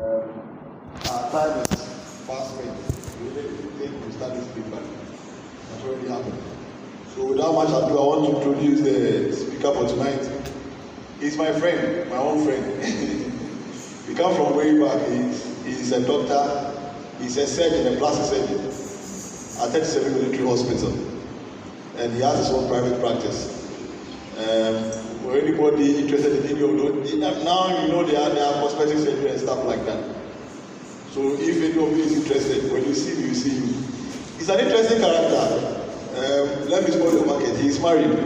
Our time is fast spent. We really think we start this paper. That's already happened. So without much ado, I want to introduce the speaker for tonight. He's my friend, my own friend. We come from way back. He's a doctor. He's a surgeon, a plastic surgeon at 37 Military Hospital. And he has his own private practice. For anybody interested in any now you know there are cosmetic surgery and stuff like that. So if anybody is interested, when you see him, you see him. He's an interesting character. Let me spoil your market. He's married.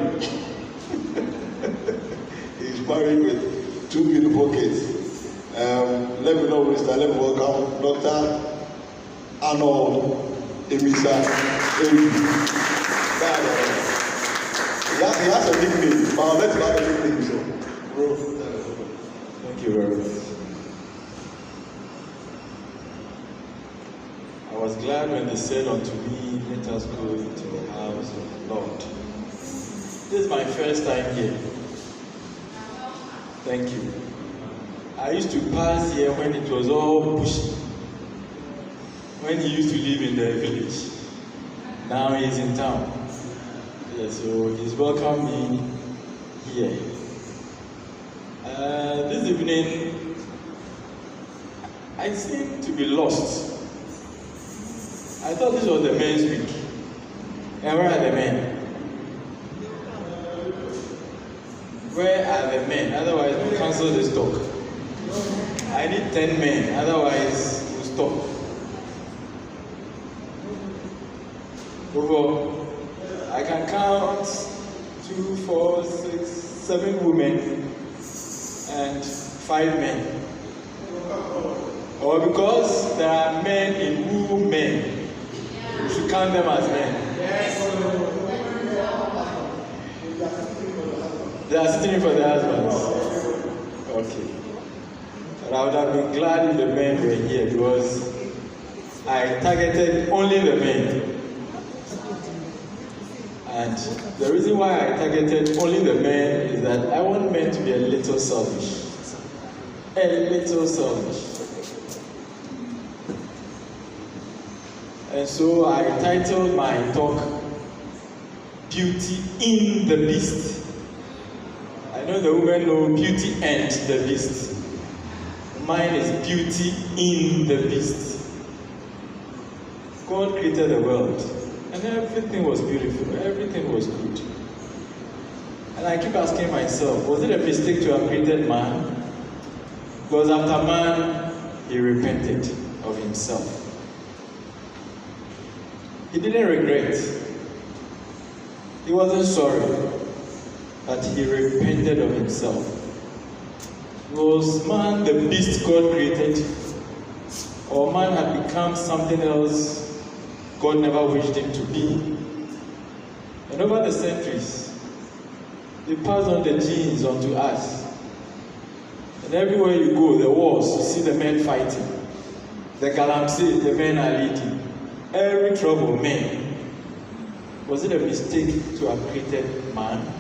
He's married with 2 beautiful kids. Let me know, Mr. Let me welcome Dr. Arnold Emisa. He has a nickname, but I'll let him have a nickname. So, bro, thank you very much. I was glad when they said unto me, let us go into the house of the Lord. This is my first time here. Thank you. I used to pass here when it was all bushy. When he used to live in the village. Now he's in town. Yeah, so he's welcomed me here. This evening, I seem to be lost. I thought this was the men's week. And where are the men? Where are the men? Otherwise, we'll cancel this talk. I need 10 men, otherwise, we'll stop. Over. I can count 2, 4, 6, 7 women and 5 men. Or because there are men in women, we should count them as men. They are sitting for their husbands. Okay. But I would have been glad if the men were here because I targeted only the men. And the reason why I targeted only the men is that I want men to be a little selfish. A little selfish. And so I titled my talk, Beauty in the Beast. I know the women know Beauty and the Beast. Mine is Beauty in the Beast. God created the world. And everything was beautiful, everything was good. And I keep asking myself, was it a mistake to have created man? Because after man, he repented of himself. He didn't regret. He wasn't sorry, but he repented of himself. Was man the beast God created? Or man had become something else God never wished him to be? And over the centuries, they passed on the genes onto us. And everywhere you go, the wars, you see the men fighting. The galamsey, the men are leading. Every trouble, men. Was it a mistake to have created man?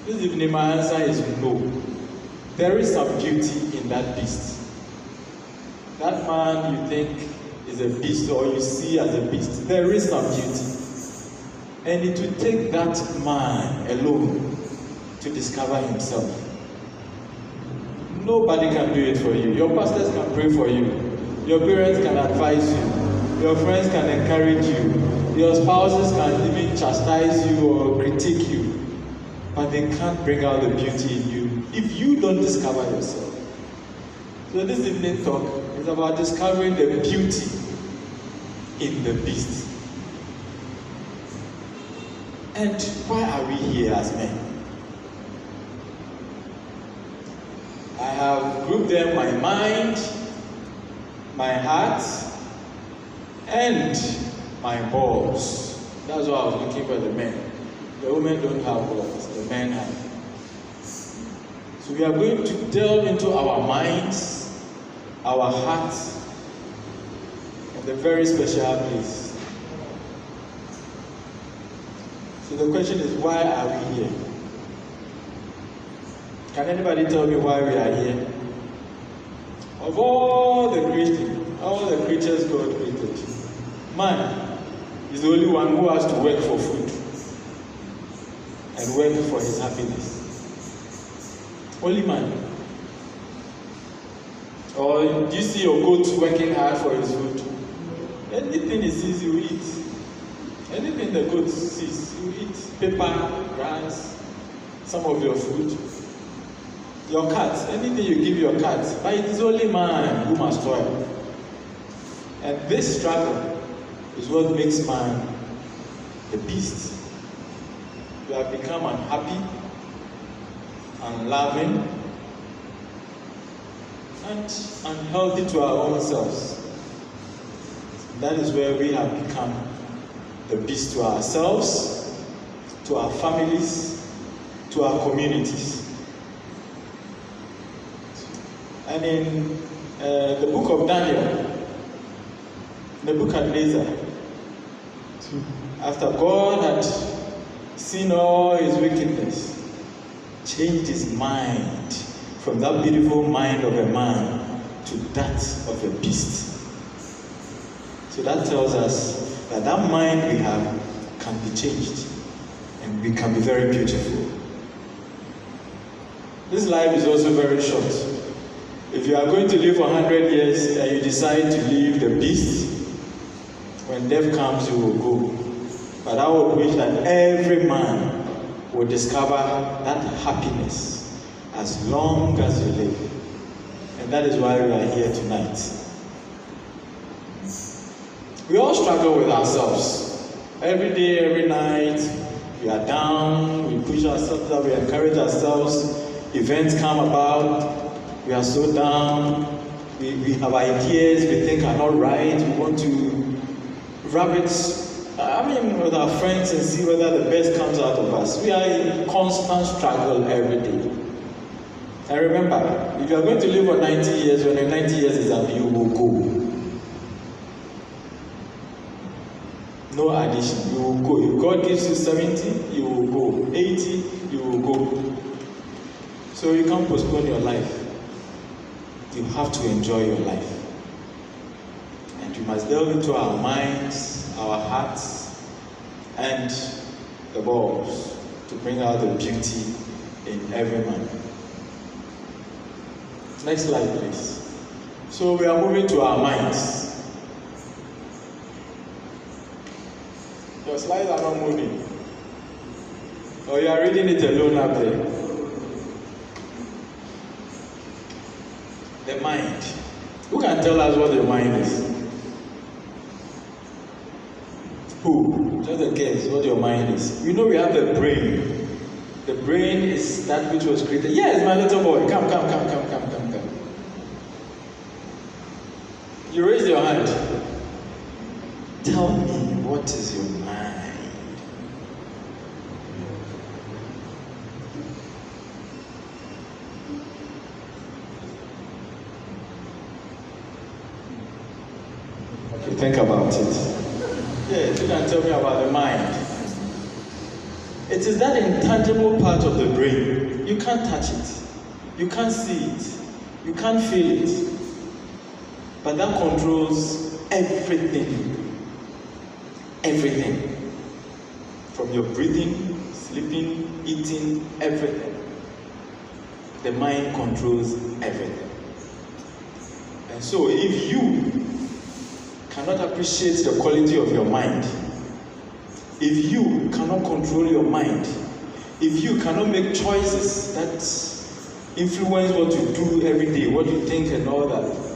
This evening, my answer is no. There is some beauty in that beast. That man you think is a beast or you see as a beast, there is some beauty. And it will take that man alone to discover himself. Nobody can do it for you. Your pastors can pray for you. Your parents can advise you. Your friends can encourage you. Your spouses can even chastise you or critique you. But they can't bring out the beauty in you if you don't discover yourself. So this evening talk is about discovering the beauty in the beast. And why are we here as men? I have grouped them my mind, my heart, and my balls. That's why I was looking for the men. The women don't have balls, the men have. So we are going to delve into our minds, our hearts, and a very special place. So the question is, why are we here? Can anybody tell me why we are here? Of all the creatures God created, man is the only one who has to work for food and work for his happiness. Only man. Or do you see your goat working hard for his food? Anything he sees, you eat. Anything the goat sees, you eat. Paper, grass, some of your food. Your cat, anything you give your cat, but it is only man who must toil. And this struggle is what makes man the beast. We have become unhappy, unloving, and unhealthy to our own selves. That is where we have become the beast to ourselves, to our families, to our communities. And in the book of Daniel, Nebuchadnezzar, after God had seen all his wickedness, changed his mind from that beautiful mind of a man to that of a beast. So that tells us that that mind we have can be changed and we can be very beautiful. This life is also very short. If you are going to live 100 years and you decide to live the beast, when death comes you will go. But I would wish that every man will discover that happiness as long as you live. And that is why we are here tonight. We all struggle with ourselves. Every day, every night, we are down, we push ourselves up, we encourage ourselves. Events come about, we are so down, we have ideas we think are not right, we want to rub it with our friends and see whether the best comes out of us. We are in constant struggle every day. And remember, if you are going to live for 90 years, when your 90 years is up, you will go. No addition, you will go. If God gives you 70, you will go. 80, you will go. So you can't postpone your life. You have to enjoy your life. And we must delve into our minds, our hearts, and the balls to bring out the beauty in every man. Next slide, please. So we are moving to our minds. Your slides are not moving. Or you are reading it alone up there. The mind. Who can tell us what the mind is? Who? Just a guess what your mind is. You know we have the brain. The brain is that which was created. Yes, my little boy. Come. You raise your hand. Tell me, what is your mind? Okay, think about it. Yes, you can tell me about the mind. It is that intangible part of the brain. You can't touch it. You can't see it. You can't feel it. But that controls everything. Everything. From your breathing, sleeping, eating, everything. The mind controls everything. And so if you cannot appreciate the quality of your mind, if you cannot control your mind, if you cannot make choices that influence what you do every day, what you think and all that,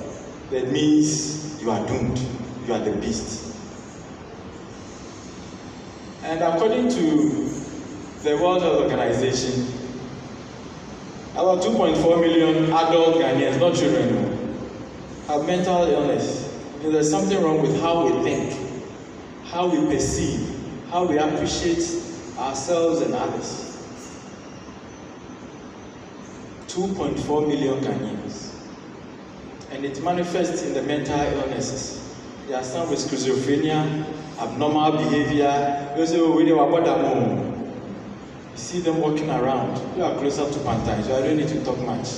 that means you are doomed. You are the beast. And according to the World Health Organization, about 2.4 million adult Ghanaians, not children, have mental illness. And there's something wrong with how we think, how we perceive, how we appreciate ourselves and others. 2.4 million Ghanaians. And it manifests in the mental illnesses. There are some with schizophrenia, abnormal behavior. You see them walking around. You are closer to Pantai, so I don't need to talk much.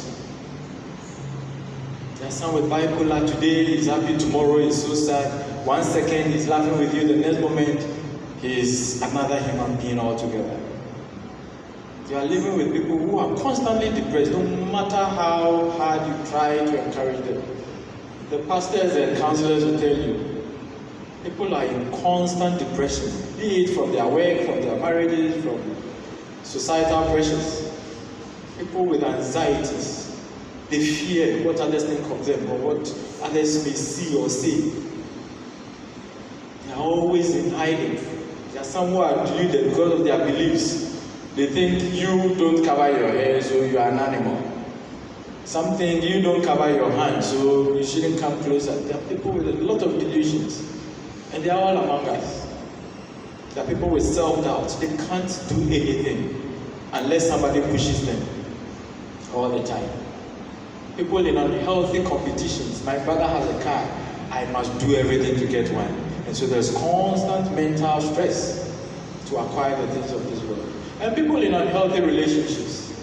There are some with bipolar. Today he's happy, tomorrow he's so sad. 1 second he's laughing with you, the next moment he's another human being altogether. You are living with people who are constantly depressed, no matter how hard you try to encourage them. The pastors and counselors will tell you, people are in constant depression, be it from their work, from their marriages, from societal pressures. People with anxieties, they fear what others think of them or what others may see or say. They are always in hiding. There are some who are deluded because of their beliefs. They think you don't cover your hair, so you are an animal. Some think you don't cover your hands, so you shouldn't come closer. There are people with a lot of delusions, and they are all among us. There are people with self-doubt. They can't do anything unless somebody pushes them all the time. People in unhealthy competitions. My brother has a car. I must do everything to get one. And so there's constant mental stress to acquire the things of this world. And people in unhealthy relationships,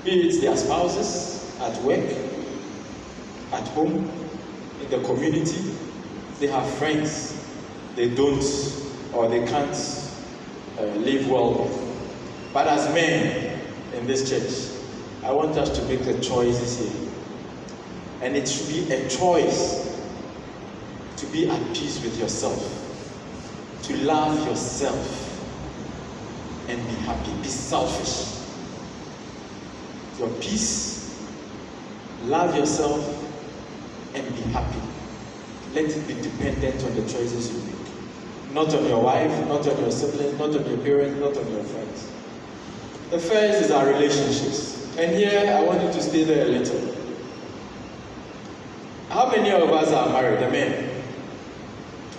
be it their spouses, at work, at home, in the community, they have friends they don't or they can't live well with. But as men in this church, I want us to make the choices here. And it should be a choice to be at peace with yourself, to love yourself, and be happy. Be selfish. Your peace, love yourself, and be happy. Let it be dependent on the choices you make. Not on your wife, not on your siblings, not on your parents, not on your friends. The first is our relationships. And here I want you to stay there a little. How many of us are married? The men.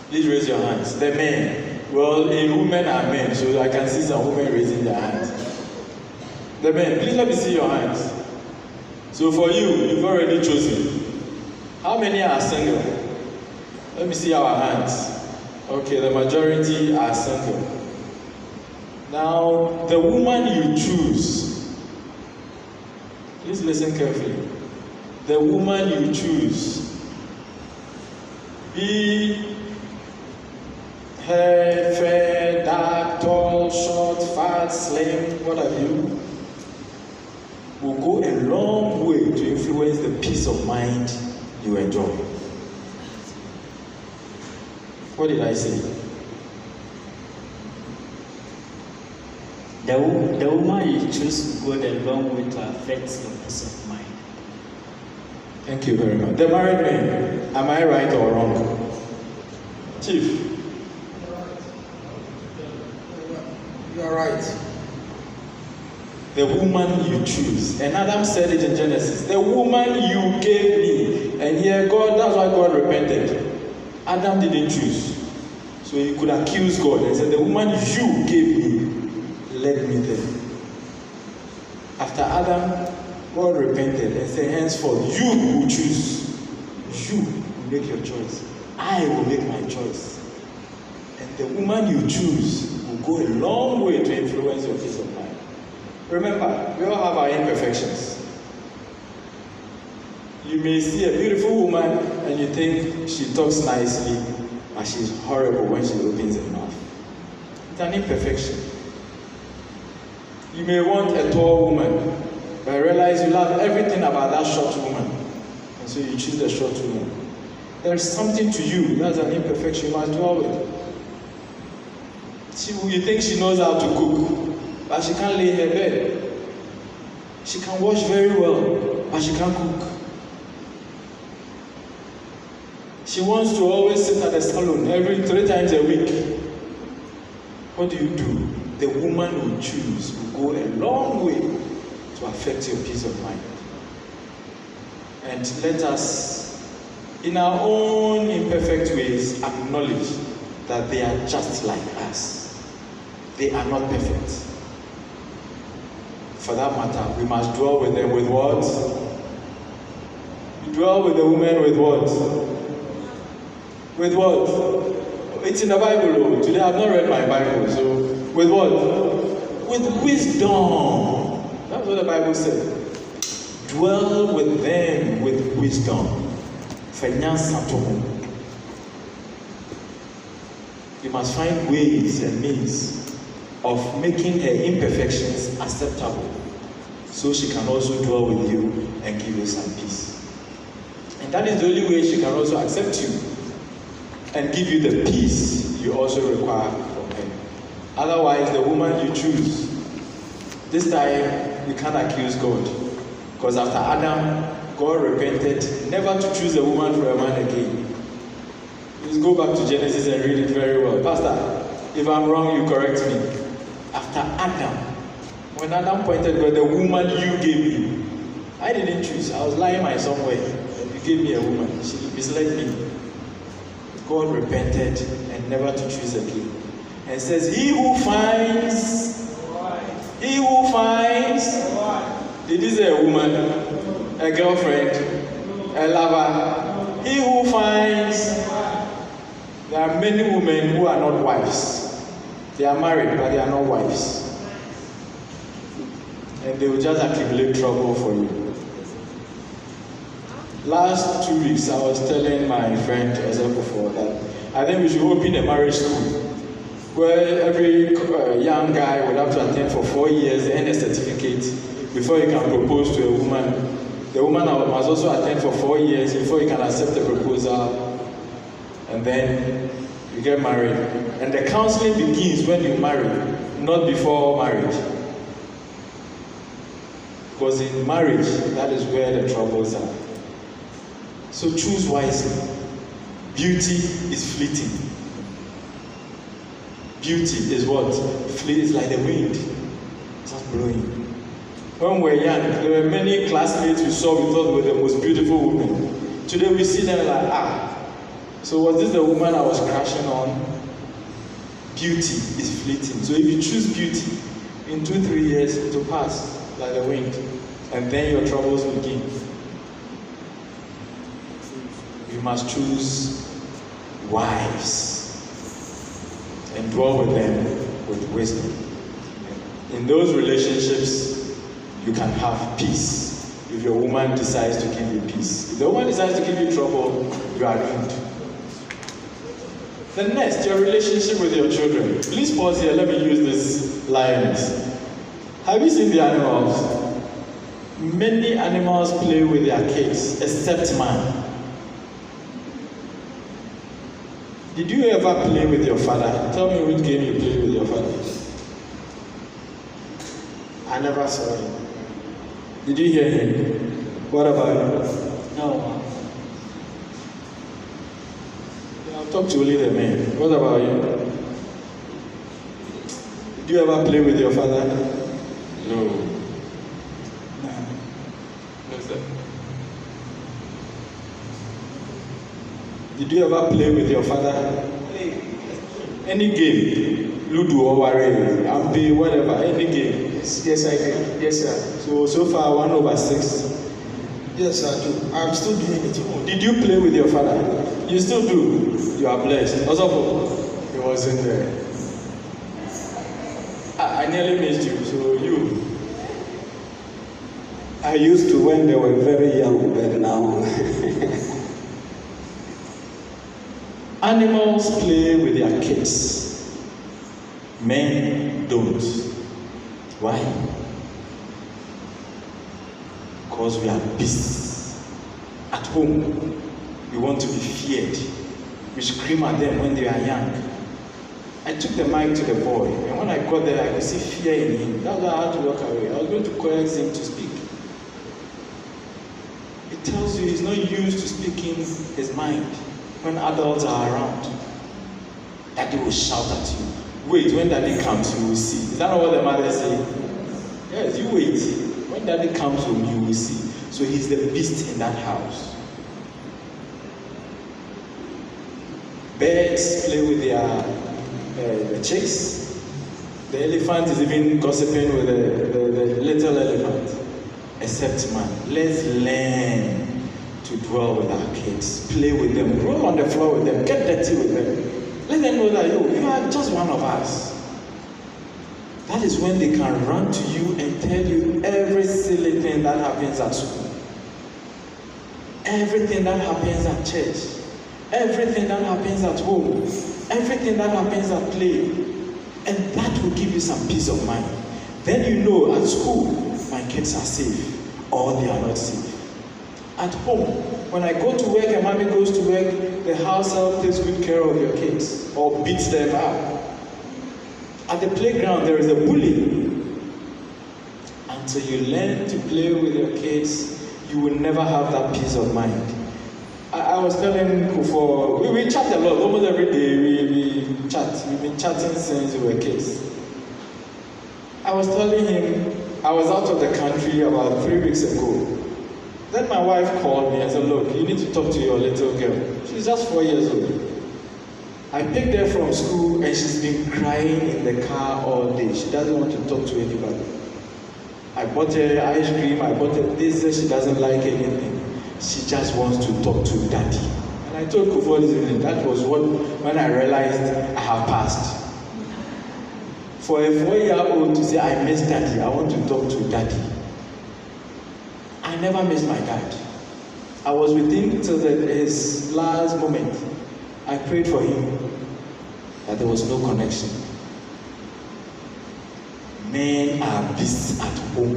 Please raise your hands. The men. Well, women are men, so I can see some women raising their hands. The men, please let me see your hands. So for you, you've already chosen. How many are single? Let me see our hands. Okay, the majority are single. Now, the woman you choose, please listen carefully. The woman you choose, be hair, fair, dark, tall, short, fat, slim, what have you, will go a long way to influence the peace of mind you enjoy. What did I say? The woman you choose will go a long way to affect your peace of mind. Thank you very much. The married men, am I right or wrong? Chief. You are right. The woman you choose. And Adam said it in Genesis. The woman you gave me. And here God, that's why God repented. Adam didn't choose. So he could accuse God and say, the woman you gave me led me there. After Adam, God repented and said, henceforth, you will choose. You will make your choice. I will make my choice. And the woman you choose will go a long way to influence your peace of mind. Remember, we all have our imperfections. You may see a beautiful woman and you think she talks nicely, but she's horrible when she opens her mouth. It's an imperfection. You may want a tall woman, but realize you love everything about that short woman, and so you choose the short woman. There is something to you that's an imperfection you must dwell with. You think she knows how to cook, but she can't lay her bed. She can wash very well, but she can't cook. She wants to always sit at the salon 3 times a week. What do? The woman you choose will go a long way to affect your peace of mind. And let us, in our own imperfect ways, acknowledge that they are just like us. They are not perfect. For that matter, we must dwell with them with what? We dwell with the women with what? With what? It's in the Bible. Today I've not read my Bible, so with what? With wisdom. That's what the Bible said. Dwell with them with wisdom. You must find ways and means of making her imperfections acceptable, so she can also dwell with you and give you some peace. And that is the only way she can also accept you and give you the peace you also require from her. Otherwise, the woman you choose, this time you can't accuse God. Because after Adam, God repented never to choose a woman for a man again. Let's go back to Genesis and read it very well. Pastor, if I'm wrong, you correct me. After Adam, when Adam pointed God, the woman you gave me, I didn't choose. I was lying my somewhere. And you gave me a woman. She misled me. God repented and never to choose again. And says, he who finds, did he say a woman, a girlfriend, a lover? He who finds, there are many women who are not wives. They are married, but they are not wives. And they will just accumulate trouble for you. Last 2 weeks, I was telling my friend before that I think we should open a marriage school where every young guy would have to attend for 4 years and a certificate before he can propose to a woman. The woman must also attend for 4 years before you can accept the proposal. And then you get married. And the counseling begins when you marry, not before marriage. Because in marriage, that is where the troubles are. So choose wisely. Beauty is fleeting. Beauty is what? Fleet is like the wind. It's just blowing. When we were young, there were many classmates we saw we thought were the most beautiful women. Today we see them like, so was this the woman I was crashing on? Beauty is fleeting. So if you choose beauty, in 2-3 years it will pass like the wind. And then your troubles begin. You must choose wives and dwell with them with wisdom. In those relationships, you can have peace if your woman decides to give you peace. If the woman decides to give you trouble, you are ruined. The next, your relationship with your children. Please pause here. Let me use this lioness. Have you seen the animals? Many animals play with their kids, except man. Did you ever play with your father? Tell me which game you played with your father. I never saw him. Did you hear him? What about you? No. I'll talk to only the men. What about you? Did you ever play with your father? No. No, sir. Did you ever play with your father? Any game, Ludo or Warrior, Ampi, whatever, any game. Yes, I did. Yes, sir. So far 1/6. Yes, I do. I'm still doing it. Did you play with your father? You still do. You are blessed. Also, he wasn't there. I nearly missed you. So you. I used to when they were very young, but now. Animals play with their kids. Men don't. Why? Because we are beasts. At home, we want to be feared. We scream at them when they are young. I took the mic to the boy, and when I got there, I could see fear in him. That's why I had to walk away. I was going to coax him to speak. It tells you he's not used to speaking his mind when adults are around. Daddy will shout at you. Wait, when daddy comes, you will see. Is that not what the mother say? Yes, you wait. When daddy comes home, you will see. So he's the beast in that house. Birds play with their chicks. The elephant is even gossiping with the little elephant. Except man, let's learn to dwell with our kids, play with them, roll on the floor with them, get dirty with them. Let them know that you are just one of us. That is when they can run to you and tell you every silly thing that happens at school. everything that happens at church, everything that happens at home, everything that happens at play, and that will give you some peace of mind. Then you know at school, my kids are safe, or they are not safe. At home, when I go to work and mommy goes to work, the house help takes good care of your kids, or beats them up. At the playground, there is a bully. Until you learn to play with your kids, you will never have that peace of mind. I was telling Kufo, we chat a lot, almost every day we chat. We've been chatting since we were kids. I was telling him, I was out of the country about 3 weeks ago. Then my wife called me and said, look, you need to talk to your little girl. She's just 4 years old. I picked her from school and she's been crying in the car all day. She doesn't want to talk to anybody. I bought her ice cream, I bought her this, she doesn't like anything. She just wants to talk to daddy. And I told Kufo this evening, that was when I realized I have passed. For a 4-year-old to say, I miss daddy, I want to talk to daddy. I never missed my dad. I was with him till his last moment. I prayed for him, but there was no connection. Men are busy at home,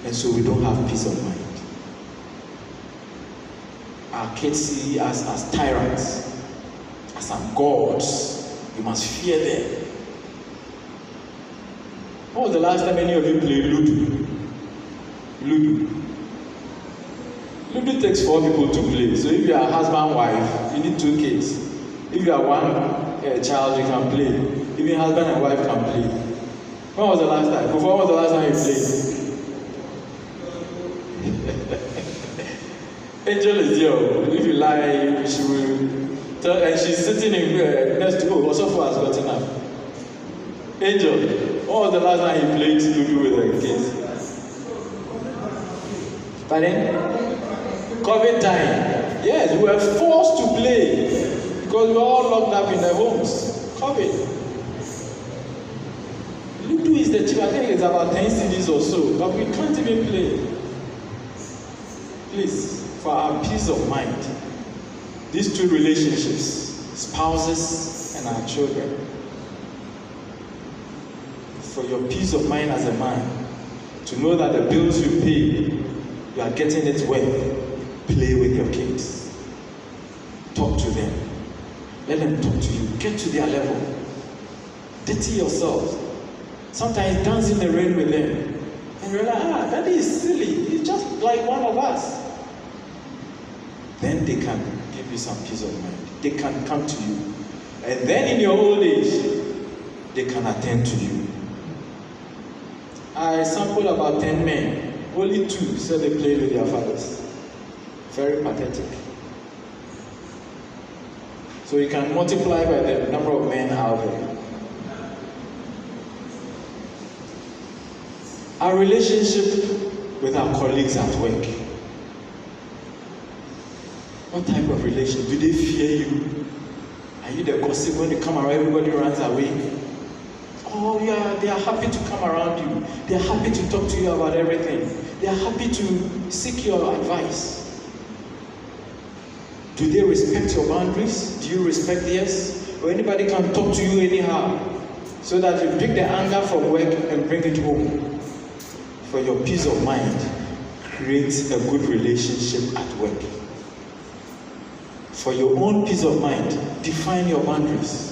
and so we don't have peace of mind. Our kids see us as tyrants, as some gods. You must fear them. When was the last time any of you played Ludo? Ludo. Ludo takes 4 people to play. So if you are husband, wife, you need 2 kids. If you are one child, you can play. Even husband and wife can play. When was the last time? Before, when was the last time you played? Angel is here. If you lie, she will tell, and she's sitting in next to you. Also, for has gotten up. Angel, when was the last time you played Ludo with the kids? Pardon? COVID time. Yes, we were forced to play because we were all locked up in their homes. COVID. Ludo is the cheap. I think it's about 10 CDs or so, but we can't even play. Please, for our peace of mind, these 2 relationships, spouses and our children, for your peace of mind as a man, to know that the bills you pay, you are getting it well. Play with your kids. Talk to them. Let them talk to you. Get to their level. Dirty yourself. Sometimes dance in the rain with them. And realize, that is silly. He's just like one of us. Then they can give you some peace of mind. They can come to you. And then in your old age, they can attend to you. I sampled about 10 men. Only 2 said they played with their fathers. Very pathetic. So you can multiply by the number of men out there. Our relationship with our colleagues at work. What type of relation? Do they fear you? Are you the gossip? When you come around, everybody runs away? Oh yeah, they are happy to come around you. They are happy to talk to you about everything. They are happy to seek your advice. Do they respect your boundaries? Do you respect theirs? Or anybody can talk to you anyhow, so that you pick the anger from work and bring it home. For your peace of mind, create a good relationship at work. For your own peace of mind, define your boundaries.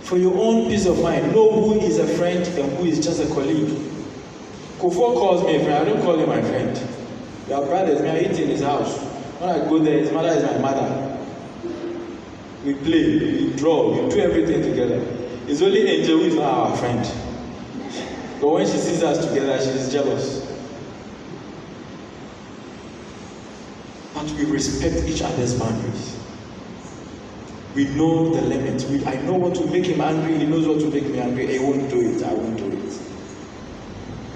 For your own peace of mind, know who is a friend and who is just a colleague. Kufo calls me a friend. I don't call him my friend. We are brothers. We are eating in his house. When I go there, his mother is my mother. We play, we draw, we do everything together. It's only Angel who is not our friend. But when she sees us together, she is jealous. But we respect each other's boundaries. We know the limit. I know what will make him angry. He knows what will make me angry. He won't do it. I won't do it.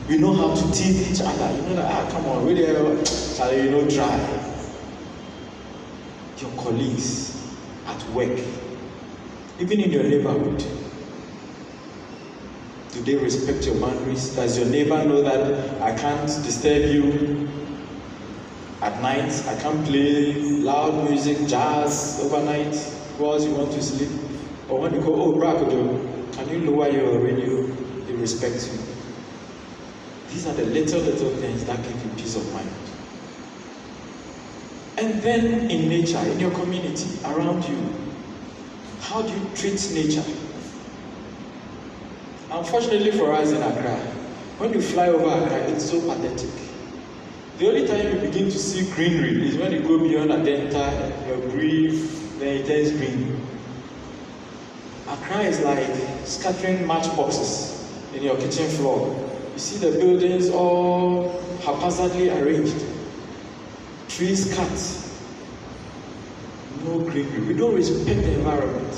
We know how to tease each other. You know that, come on, really, shall try. Your colleagues at work, even in your neighborhood, do they respect your boundaries? Does your neighbor know that I can't disturb you? At night, I can't play loud music, jazz overnight whilst you want to sleep. Or when you go, oh, Brakodo, can you lower your radio? They respect you. These are the little things that give you peace of mind. And then in nature, in your community, around you, how do you treat nature? Unfortunately for us in Accra, when you fly over Accra, it's so pathetic. The only time you begin to see greenery is when you go beyond Adenta, you breathe, then it turns green. Accra is like scattering matchboxes in your kitchen floor. You see the buildings all haphazardly arranged. Trees cut. No greenery. We don't respect the environment.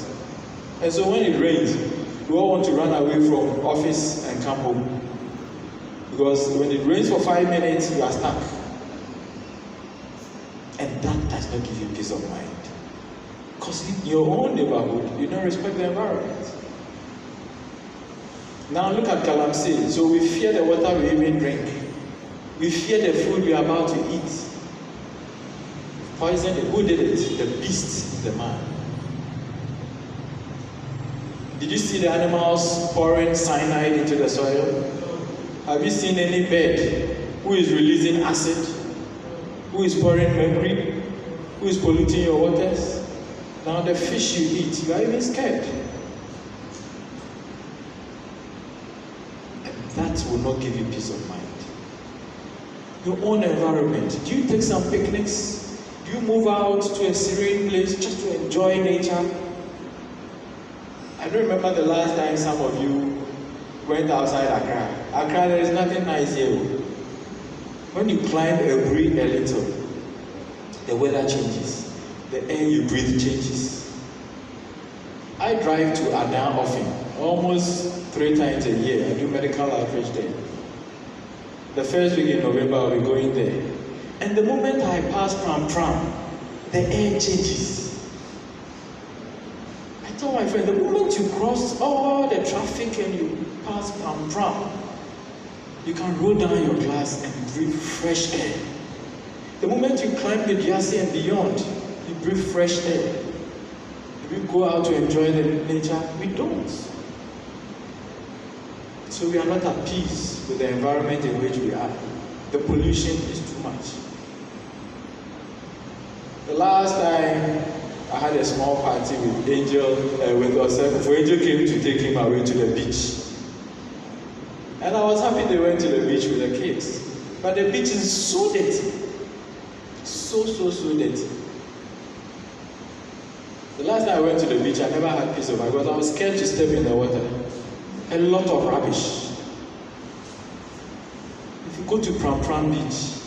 And so when it rains, we all want to run away from office and come home. Because when it rains for 5 minutes, you are stuck. And that does not give you peace of mind. Because in your own neighborhood, you don't respect the environment. Now look at Galamsey. So we fear the water we even drink. We fear the food we are about to eat. Poison, who did it? The beast, the man. Did you see the animals pouring cyanide into the soil? Have you seen any bird who is releasing acid? Who is pouring mercury? Who is polluting your waters? Now the fish you eat, you are even scared. And that will not give you peace of mind. Your own environment. Do you take some picnics? Do you move out to a serene place just to enjoy nature? I don't remember the last time some of you went outside Accra. Accra, there is nothing nice here. When you climb a bridge a little, the weather changes. The air you breathe changes. I drive to Adan often, almost 3 times a year. I do medical outreach there. The first week in November, I'll be going there. And the moment I pass Pram Pram, the air changes. I told my friend, the moment you cross all the traffic and you pass Pram Pram, you can roll down your glass and breathe fresh air. The moment you climb the Diasi and beyond, you breathe fresh air. If we go out to enjoy the nature, we don't. So we are not at peace with the environment in which we are. The pollution is too much. The last time I had a small party with Angel, with Osef, Angel came to take him away to the beach. And I was happy they went to the beach with the kids. But the beach is so dirty. So dirty. The last time I went to the beach, I never had peace of mind because I was scared to step in the water. A lot of rubbish. If you go to Pram Pram Beach,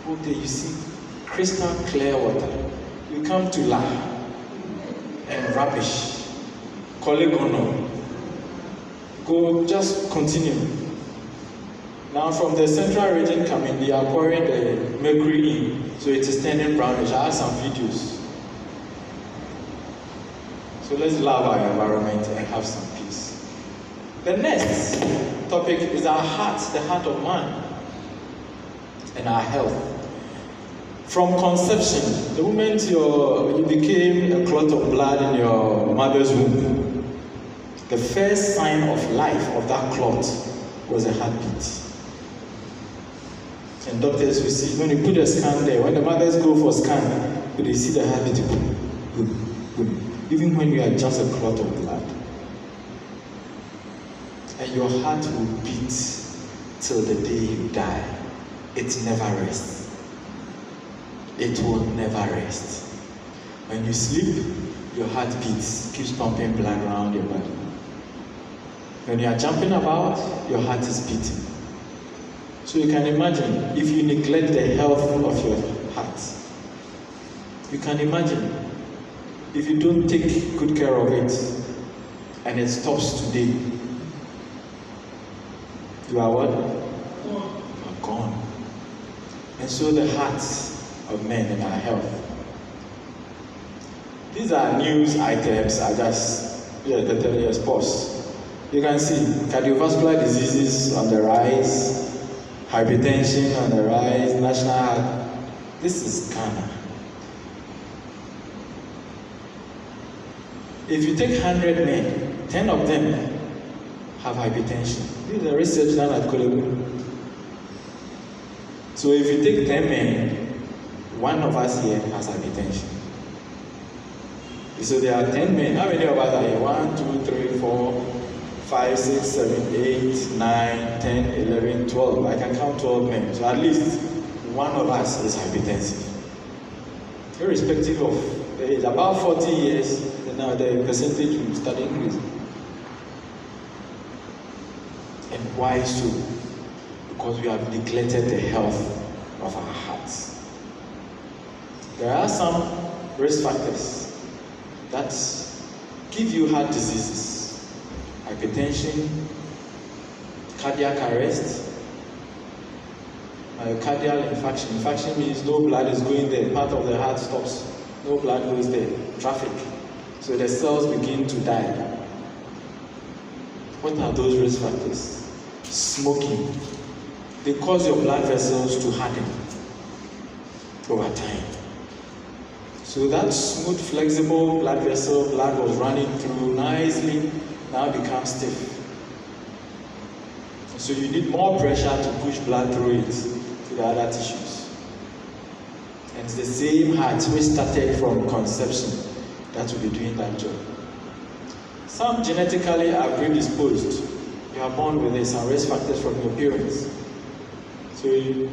okay, you see crystal clear water. You come to La and rubbish. Kolegono. Go, just continue. Now from the central region coming, they are pouring the mercury in, so it is turning brownish. I have some videos. So let's love our environment and have some peace. The next topic is our heart, the heart of man, and our health. From conception, the moment you became a clot of blood in your mother's womb, the first sign of life of that clot was a heartbeat. And doctors will see, when you put a scan there, when the mothers go for scan, they see the heartbeat, boom, boom, boom. Even when you are just a clot of blood. And your heart will beat till the day you die. It never rests. It will never rest. When you sleep, your heart beats, keeps pumping blood around your body. When you are jumping about, your heart is beating. So you can imagine if you neglect the health of your heart. You can imagine if you don't take good care of it and it stops today, you are what? You are gone. And so the hearts of men and our health. These are news items. I just, the 10 years pause. You can see cardiovascular diseases on the rise, hypertension on the rise, national heart. This is Ghana. If you take 100 men, 10 of them have hypertension. This is a research done at Kolebu. So if you take 10 men, one of us here has hypertension. So there are 10 men. How many of us are here? 1, 2, 3, 4, 5, 6, 7, 8, 9, 10, 11, 12. I can count 12 men. So at least one of us is hypertensive. Irrespective of the age, about 40 years, now the percentage will start increasing. And why so? Because we have neglected the health of our hearts. There are some risk factors that give you heart diseases: hypertension, cardiac arrest, myocardial infarction. Infarction means no blood is going there, part of the heart stops, no blood goes there, traffic. So the cells begin to die. What are those risk factors? Smoking. They cause your blood vessels to harden over time. So that smooth, flexible blood vessel, blood was running through nicely, now becomes stiff. So you need more pressure to push blood through it to the other tissues. And it's the same heart which started from conception that will be doing that job. Some genetically are predisposed. You are born with some risk factors from your parents. So you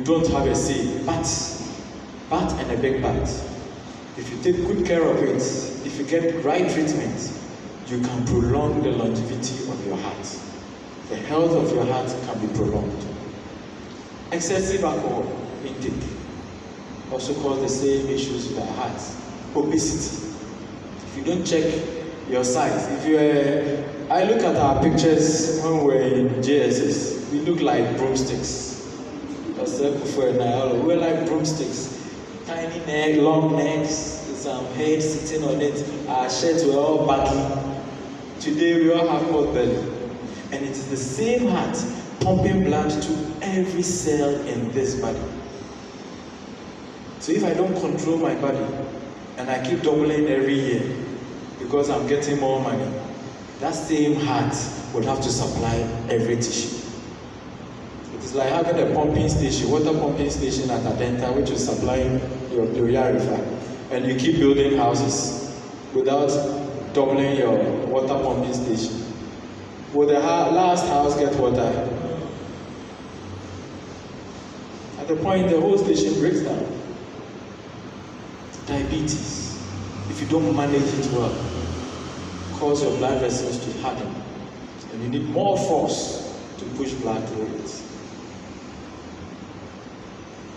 don't have a say, but and a big but. If you take good care of it, if you get right treatment, you can prolong the longevity of your heart. The health of your heart can be prolonged. Excessive alcohol intake also causes the same issues with our hearts. Obesity. If you don't check your size, I look at our pictures when we're in JSS, we look like broomsticks. We're like broomsticks. Tiny neck, long necks, some head sitting on it. Our shirts were all baggy. Today we all have pot belly. And it is the same heart pumping blood to every cell in this body. So if I don't control my body, and I keep doubling every year because I'm getting more money, that same heart would have to supply every tissue. It is like having a pumping station, water pumping station at Adenta, which is supplying your Gloria River, and you keep building houses without doubling your water pumping station. Will the last house get water? At the point the whole station breaks down. Diabetes, if you don't manage it well, cause your blood vessels to harden, and you need more force to push blood through it.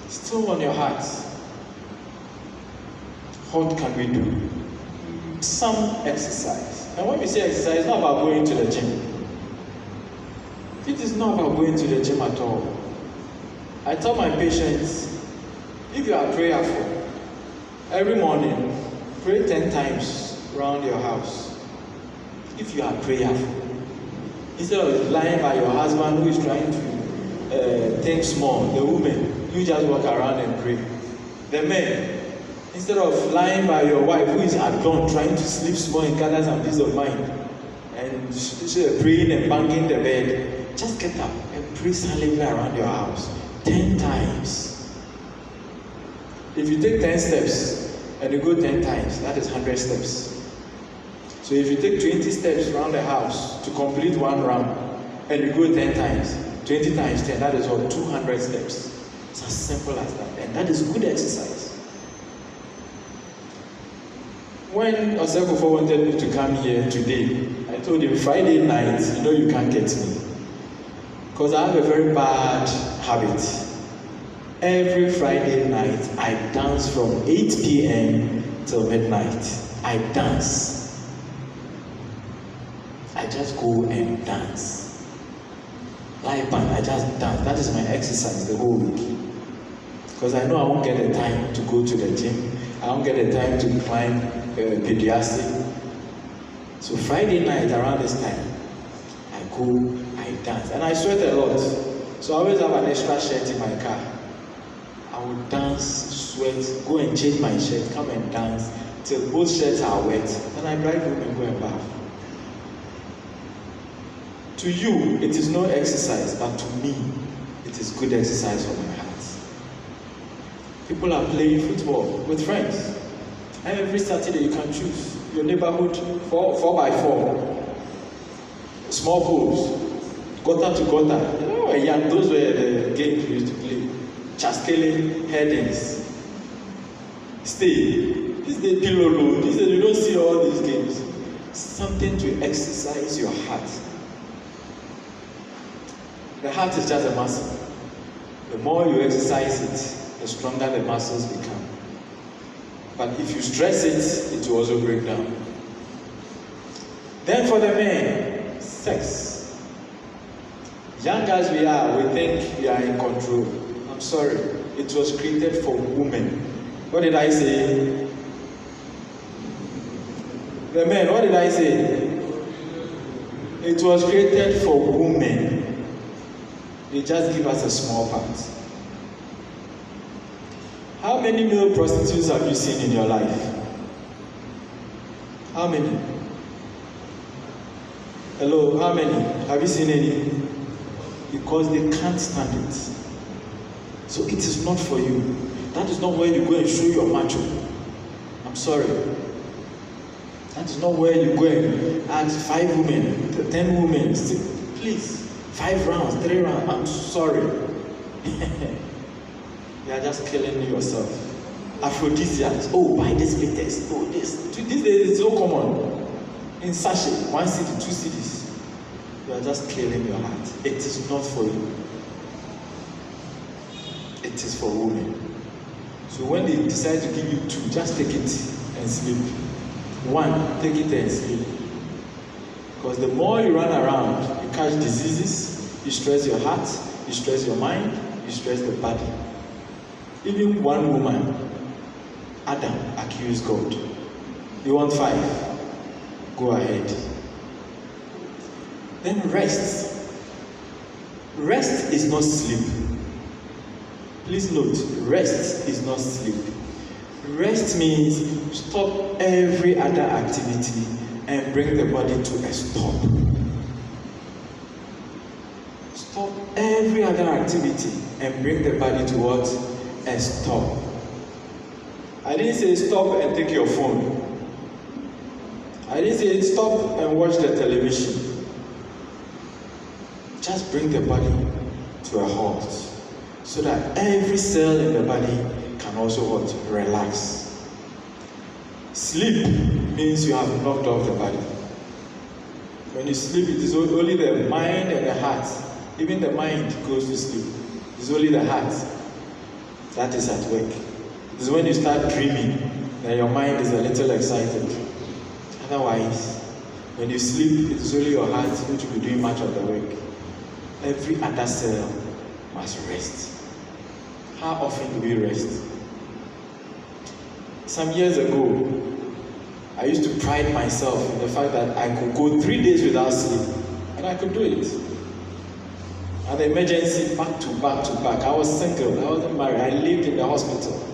Still on your heart, what can we do? Some exercise. And when we say exercise, it's not about going to the gym. It is not about going to the gym at all. I tell my patients, if you are prayerful, every morning, pray 10 times around your house. If you are prayerful, instead of lying by your husband who is trying to think small, the woman, you just walk around and pray. The men, instead of lying by your wife who is at dawn trying to sleep small and gather some peace of mind, and she's praying and banging the bed, just get up and pray silently around your house 10 times. If you take 10 steps and you go 10 times, that is 100 steps. So if you take 20 steps around the house to complete one round and you go 10 times, 20 times 10, that is what, 200 steps. It's as simple as that. And that is good exercise. When Osefo wanted me to come here today, I told him Friday night, you can't get me. Because I have a very bad habit. Every Friday night, I dance from 8 p.m. till midnight. I dance. I just go and dance. Live band, I just dance. That is my exercise the whole week. Because I know I won't get the time to go to the gym. I won't get the time to climb pediastic. So Friday night around this time, I go, I dance. And I sweat a lot. So I always have an extra shirt in my car. I I will dance, sweat, go and change my shirt, come and dance till both shirts are wet. Then I drive home and go and bath. To you, it is no exercise, but to me, it is good exercise for my heart. People are playing football with friends. Every Saturday you can choose your neighborhood 4x4, small poles, gutter to gutter. You know, young, those were the games we used to play. Chaskele, headings, stay. This is the pillow load. This is you don't see all these games. Something to exercise your heart. The heart is just a muscle. The more you exercise it, the stronger the muscles become. But if you stress it, it will also break down. Then for the men, sex. Young as we are, we think we are in control. I'm sorry, it was created for women. What did I say? The men, what did I say? It was created for women. They just give us a small part. How many male prostitutes have you seen in your life? How many? Hello, how many? Have you seen any? Because they can't stand it. So it is not for you. That is not where you go and show your macho. I'm sorry. That is not where you go and ask 5 women, 10 women. Please, 5 rounds, 3 rounds. I'm sorry. You are just killing yourself. Aphrodisiacs. Oh, buy this latest. Oh, this. These days it's so common. In sachet, 1 city, 2 cities. You are just killing your heart. It is not for you. It is for women. So when they decide to give you 2, just take it and sleep. 1, take it and sleep. Because the more you run around, you catch diseases, you stress your heart, you stress your mind, you stress the body. Even one woman, Adam, accused God. You want 5? Go ahead. Then rest. Rest is not sleep. Please note, rest is not sleep. Rest means stop every other activity and bring the body to a stop. Stop every other activity and bring the body to what? A stop. I didn't say stop and take your phone. I didn't say stop and watch the television. Just bring the body to a halt so that every cell in the body can also what? Relax. Sleep means you have knocked off the body. When you sleep, it is only the mind and the heart. Even the mind goes to sleep. It's only the heart that is at work. It is when you start dreaming that your mind is a little excited. Otherwise, when you sleep, it is only your heart which will be doing much of the work. Every other cell must rest. How often do we rest? Some years ago, I used to pride myself in the fact that I could go 3 days without sleep, and I could do it. At the emergency, back to back to back. I was single, I wasn't married, I lived in the hospital.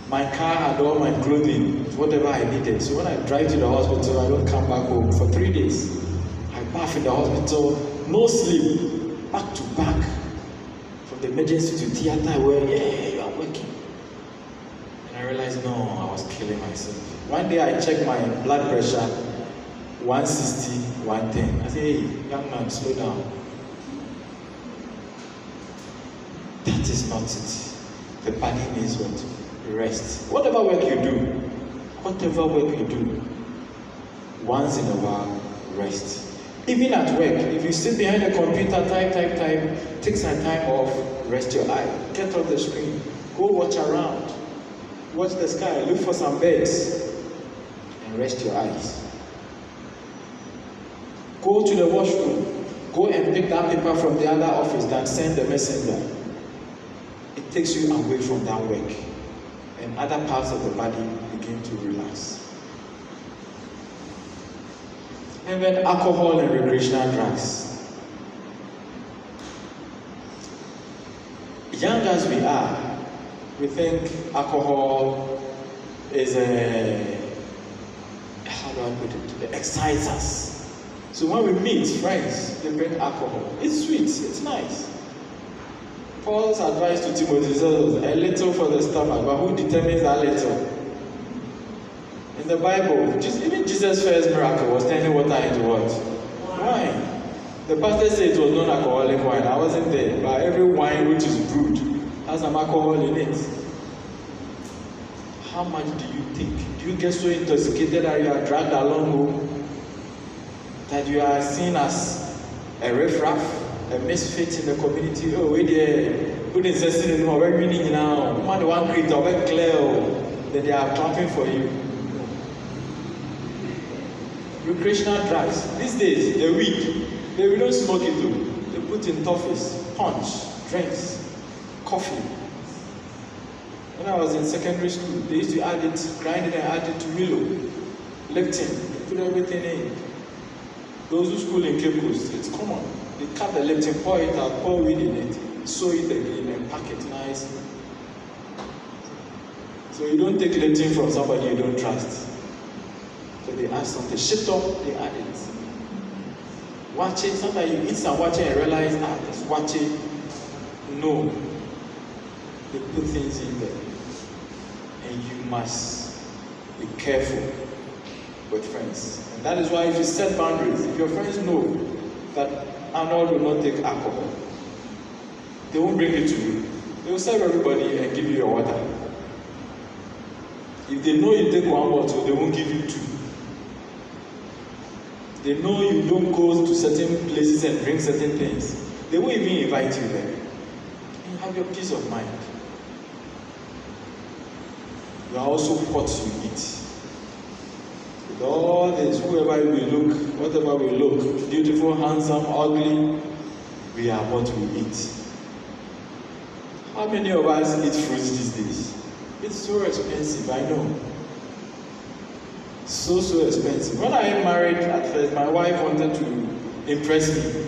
My car had all my clothing, whatever I needed. So when I drive to the hospital, I don't come back home for 3 days. I bath in the hospital, no sleep, back to back. From the emergency to theater where, you are working. And I realized, no, I was killing myself. One day I checked my blood pressure, 160, 110. I said, hey, young man, slow down. That is not it. The body needs what? Rest. Whatever work you do, once in a while, rest. Even at work, if you sit behind a computer, type, take some time off, rest your eye, get off the screen, go watch around, watch the sky, look for some birds, and rest your eyes. Go to the washroom, go and pick that paper from the other office, then send the messenger. It takes you away from that work, and other parts of the body begin to relax. And then alcohol and recreational drugs. Young as we are, we think alcohol is how do I put it? It excites us. So when we meet friends, they bring alcohol. It's sweet, it's nice. Paul's advice to Timothy is a little for the stomach, but who determines that little? In the Bible, even Jesus' first miracle was turning water into what? Wine. The pastor said it was non-alcoholic wine. I wasn't there, but every wine which is brewed has some alcohol in it. How much do you think? Do you get so intoxicated that you are dragged along home? That you are seen as a riffraff, a misfit in the community? Oh, wait there. Who is listening? We're reading now. Man, one creator, we're clear. That they are clapping for you. Recreational drugs. These days, the weed, we don't smoke it though. They put in toffees, punch, drinks, coffee. When I was in secondary school, they used to add it, grind it and add it to Milo, Lipton, put everything in. Those who school in Cape Coast, it's common. They cut the Lipton, pour it out, pour weed in it, sew it again and pack it nicely. So you don't take Lipton from somebody you don't trust. So they add something, shit up, they add it. Watch it, sometimes you eat some watch it and realize, this watch it. No. They put things in there. And you must be careful with friends. And that is why if you set boundaries, if your friends know that Arnold will not take alcohol, they won't bring it to you. They will serve everybody and give you your water. If they know you take one bottle, they won't give you two. They know you don't go to certain places and drink certain things. They won't even invite you there. You have your peace of mind. You are also what you eat. With all this, whoever we look, whatever we look, beautiful, handsome, ugly, we are what we eat. How many of us eat fruits these days? It's so expensive, I know. So expensive. When I married at first, my wife wanted to impress me.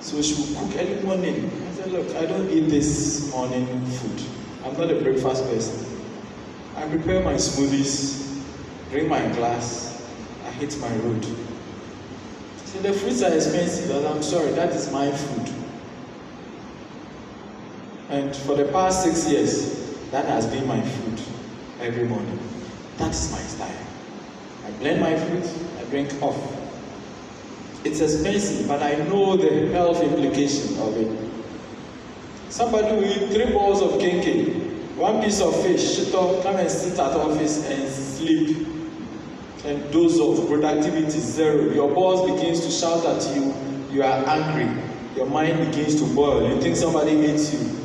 So she would cook early morning. I said, look, I don't eat this morning food. I'm not a breakfast person. I prepare my smoothies, drink my glass, I hit my road. So the fruits are expensive, and I'm sorry, that is my food. And for the past 6 years, that has been my food every morning. That is my style. I blend my fruit, I drink off. It's expensive, but I know the health implication of it. Somebody will eat 3 balls of kenke, 1 piece of fish, shit up, come and sit at office and sleep. And dose of productivity zero. Your boss begins to shout at you, you are angry. Your mind begins to boil. You think somebody hates you.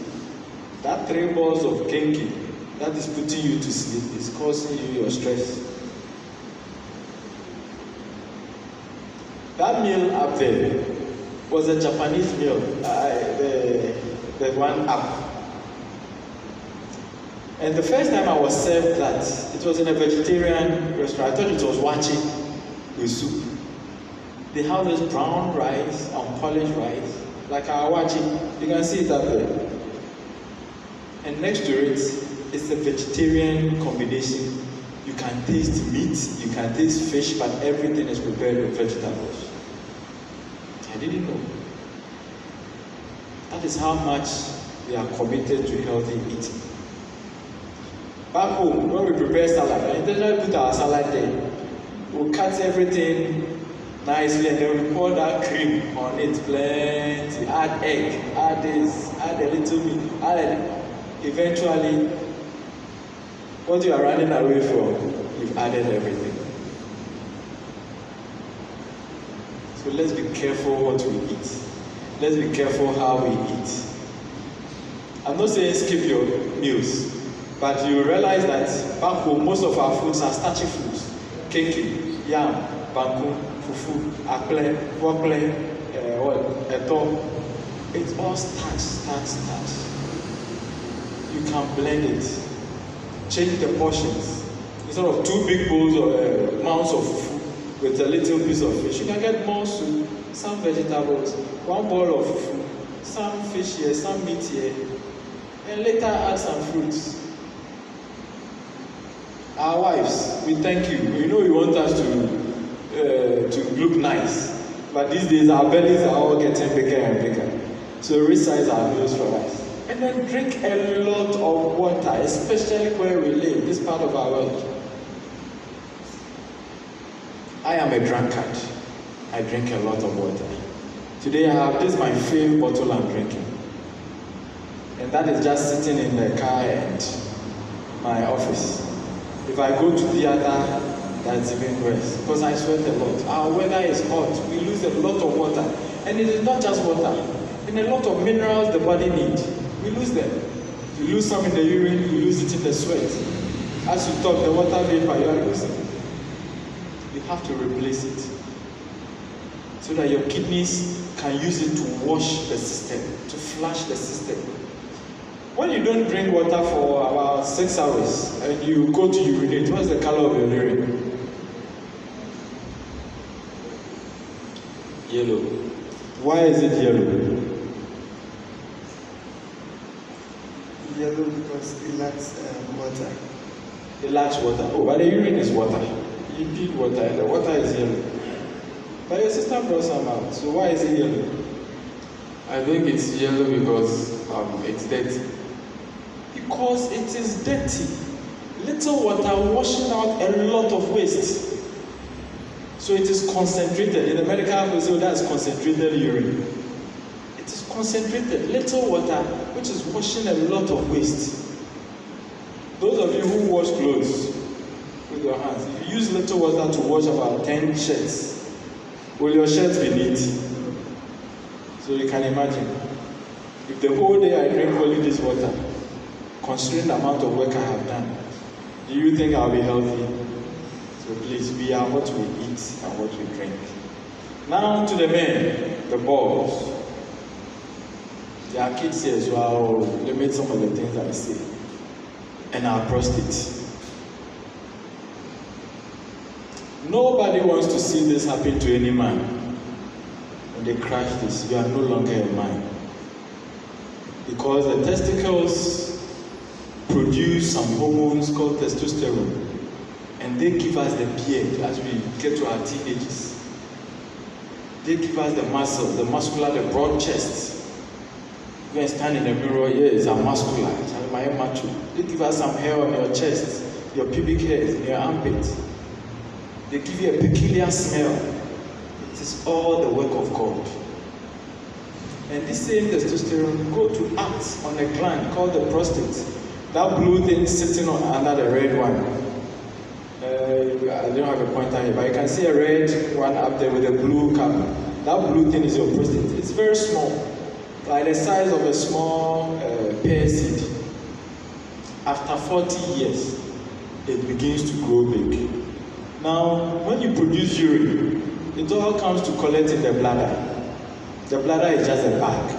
That 3 balls of kenke, that is putting you to sleep, is causing you your stress. That meal up there was a Japanese meal, the one up. And the first time I was served that, it was in a vegetarian restaurant. I thought it was wachi with soup. They have this brown rice, unpolished rice, like our wachi. You can see it up there. And next to it, it's a vegetarian combination. You can taste meat, you can taste fish, but everything is prepared with vegetables. I didn't know. That is how much we are committed to healthy eating. Back home, when we prepare salad, I intentionally put our salad there. We'll cut everything nicely and then we pour that cream on it, plenty. Add egg, add this, add a little meat, add it. Eventually, what you are running away from, you've added everything. So let's be careful what we eat. Let's be careful how we eat. I'm not saying skip your meals, but you realize that back home, most of our foods are starchy foods. Keke, yam, banku, fufu, akple, wokple, eto. It's all starch. You can blend it. Change the portions. Instead of 2 big bowls or mounds of fufu with a little piece of fish, you can get more soup, some vegetables, 1 bowl of fufu, some fish here, some meat here. and later add some fruits. Our wives, we thank you. We know you want us to look nice, but these days our bellies are all getting bigger and bigger. So resize our meals for us. And then drink a lot of water, especially where we live, this part of our world. I am a drunkard. I drink a lot of water. Today I have this my favorite bottle I'm drinking. And that is just sitting in the car and my office. If I go to theater, that's even worse because I sweat a lot. Our weather is hot. We lose a lot of water. And it is not just water. And a lot of minerals the body needs. We lose them. You lose some in the urine, you lose it in the sweat. As you talk, the water vapor you are losing. You have to replace it so that your kidneys can use it to wash the system, to flush the system. When you don't drink water for about 6 hours and you go to urinate, what's the color of your urine? Yellow. Why is it yellow? Yellow because it lacks water. It lacks water. Oh, but the urine is water. You need water, and the water is yellow. But your sister brought some out. So why is it yellow? I think it's yellow because it's dirty. Because it is dirty. Little water washing out a lot of waste. So it is concentrated. In the medical field, so that's concentrated urine. It is concentrated. Little water, which is washing a lot of waste. Those of you who wash clothes with your hands, if you use little water to wash about 10 shirts, will your shirts be neat? So you can imagine. If the whole day I drink only this water, considering the amount of work I have done, do you think I'll be healthy? So please, we are what we eat and what we drink. Now to the men, the boys. There are kids here as well, limit some of the things I say. And our prostate. Nobody wants to see this happen to any man. When they crash this, you are no longer a man. Because the testicles produce some hormones called testosterone. And they give us the beard as we get to our teenagers. They give us the muscle, the muscular, the broad chest. You can stand in the mirror, yeah, it's a muscular, it's a macho. They give us some hair on your chest, your pubic hairs, your armpit. They give you a peculiar smell. It is all the work of God. And this same testosterone go to act on a gland called the prostate. That blue thing sitting on under the red one. I don't have a pointer here, but you can see a red one up there with a blue cap. That blue thing is your prostate. It's very small, like the size of a small pear seed. After 40 years, it begins to grow big. Now, when you produce urine, it all comes to collect in the bladder. The bladder is just a bag.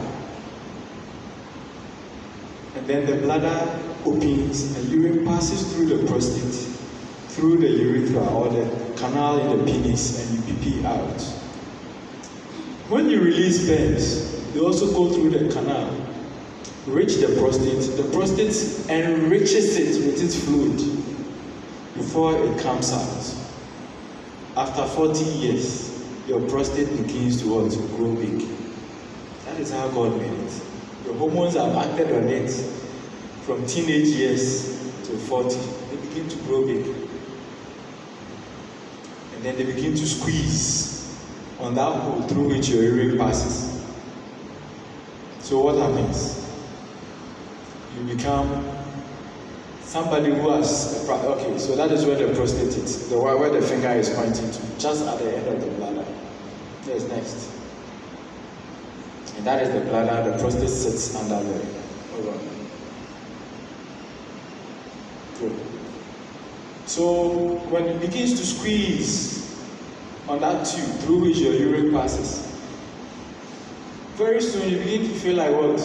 And then the bladder opens and urine passes through the prostate, through the urethra or the canal in the penis, and you pee out. When you release sperms, they also go through the canal, reach the prostate. The prostate enriches it with its fluid before it comes out. After 40 years, your prostate begins to grow big. That is how God made it. The hormones have acted on it from teenage years to 40. They begin to grow big. And then they begin to squeeze on that hole through which your urine passes. So what happens? You become somebody who has, okay, so that is where the prostate is, where the finger is pointing to, just at the end of the bladder. Yes, next. And that is the bladder, the prostate sits under the, hold on. Good. So when it begins to squeeze on that tube through which your urine passes, very soon you begin to feel like what?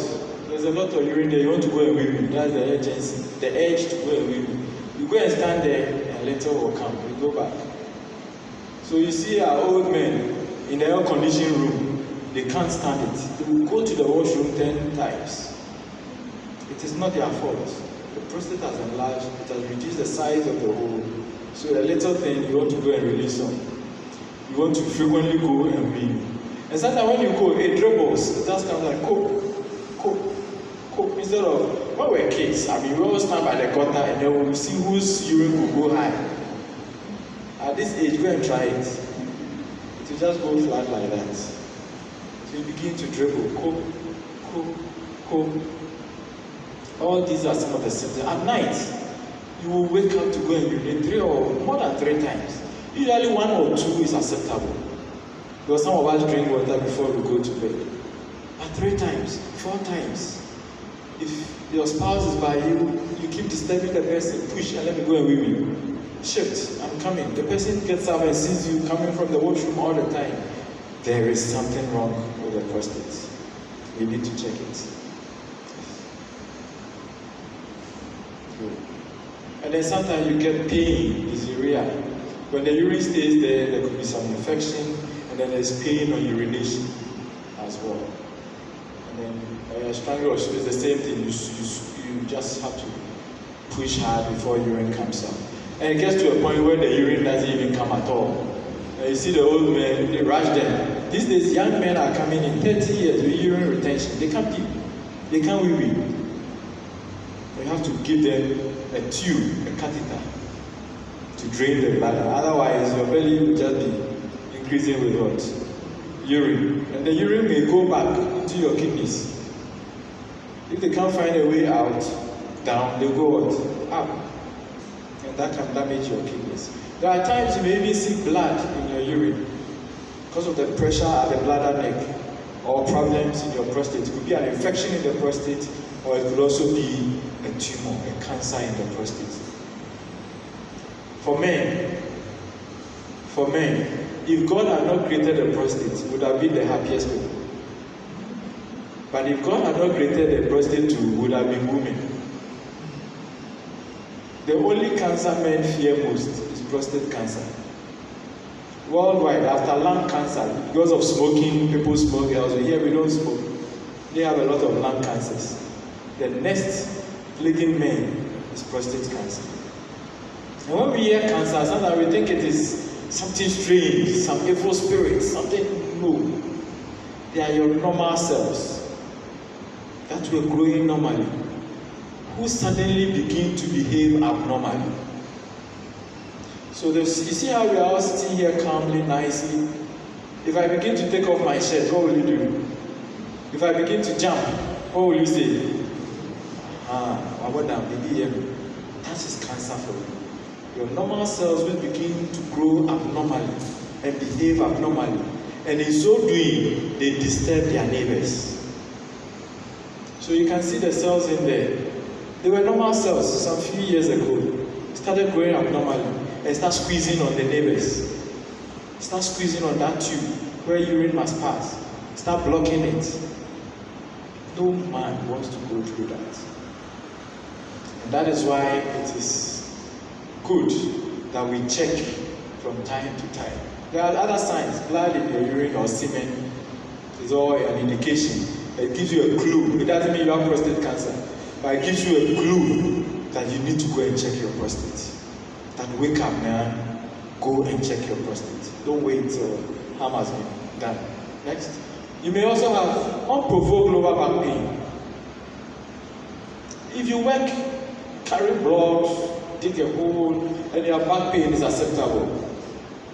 There's a lot of urine there, you want to go and wee. That's the urgency, the urge to go and wee. You go and stand there and later will come, you go back. So you see our old men in the air-conditioned room, they can't stand it. They will go to the washroom 10 times. It is not their fault. The prostate has enlarged, it has reduced the size of the hole. So a little thing you want to go and release on. You want to frequently go and wee. And sometimes when you go, it dribbles. It just comes like coke. Instead of, when we were kids, I mean, we always stand by the gutter and then we will see whose urine will go high. At this age, go and try it. It will just go flat like that. So you begin to dribble. Coke. All these are some of the symptoms. At night, you will wake up to go and urinate 3 or more than 3 times. Usually 1 or 2 is acceptable. Because some of us drink water before we go to bed. But 3 times, 4 times. If your spouse is by you, you keep disturbing the person, push and let me go and wee. Shift, I'm coming. The person gets up and sees you coming from the washroom all the time. There is something wrong with the prostate. You need to check it. Good. And then sometimes you get pain, dysuria. When the urine stays there, there could be some infection, and then there's pain on urination as well. And then strangulation is the same thing. You just have to push hard before urine comes out. And it gets to a point where the urine doesn't even come at all. And you see the old men, they rush them. These days, young men are coming in 30 years with urine retention. They can't pee. They can't wee. You have to give them a tube, a catheter, to drain the bladder. Otherwise, your belly will just be increasing with what? Urine. And the urine may go back into your kidneys. If they can't find a way out, down, they go what? Up. And that can damage your kidneys. There are times you may even see blood in your urine because of the pressure at the bladder neck or problems in your prostate. It could be an infection in the prostate, or it could also be a tumor, a cancer in the prostate. For men, if God had not created the prostate, it would have been the happiest people. But if God had not created the prostate too, would have been women. The only cancer men fear most is prostate cancer. Worldwide, after lung cancer, because of smoking, people smoke. Also here we don't smoke. They have a lot of lung cancers. The next plaguing men is prostate cancer. And when we hear cancer, sometimes we think it is something strange, some evil spirit, something. No. They are your normal cells that were growing normally, who suddenly begin to behave abnormally. So you see how we are all sitting here calmly, nicely. If I begin to take off my shirt, what will you do? If I begin to jump, what will you say? That is cancer for you. Your normal cells will begin to grow abnormally and behave abnormally. And in so doing, they disturb their neighbors. So you can see the cells in there. They were normal cells some few years ago. Started growing abnormally and start squeezing on the neighbors. Start squeezing on that tube where urine must pass. Start blocking it. No man wants to go through that. And that is why it is good that we check from time to time. There are other signs. Blood in your urine or semen is all an indication. It gives you a clue. It doesn't mean you have prostate cancer, but it gives you a clue that you need to go and check your prostate. That wake up, man, go and check your prostate. Don't wait till harm has been done. Next. You may also have unprovoked lower back pain. If you work, carry blood, dig a hole, and your back pain is acceptable.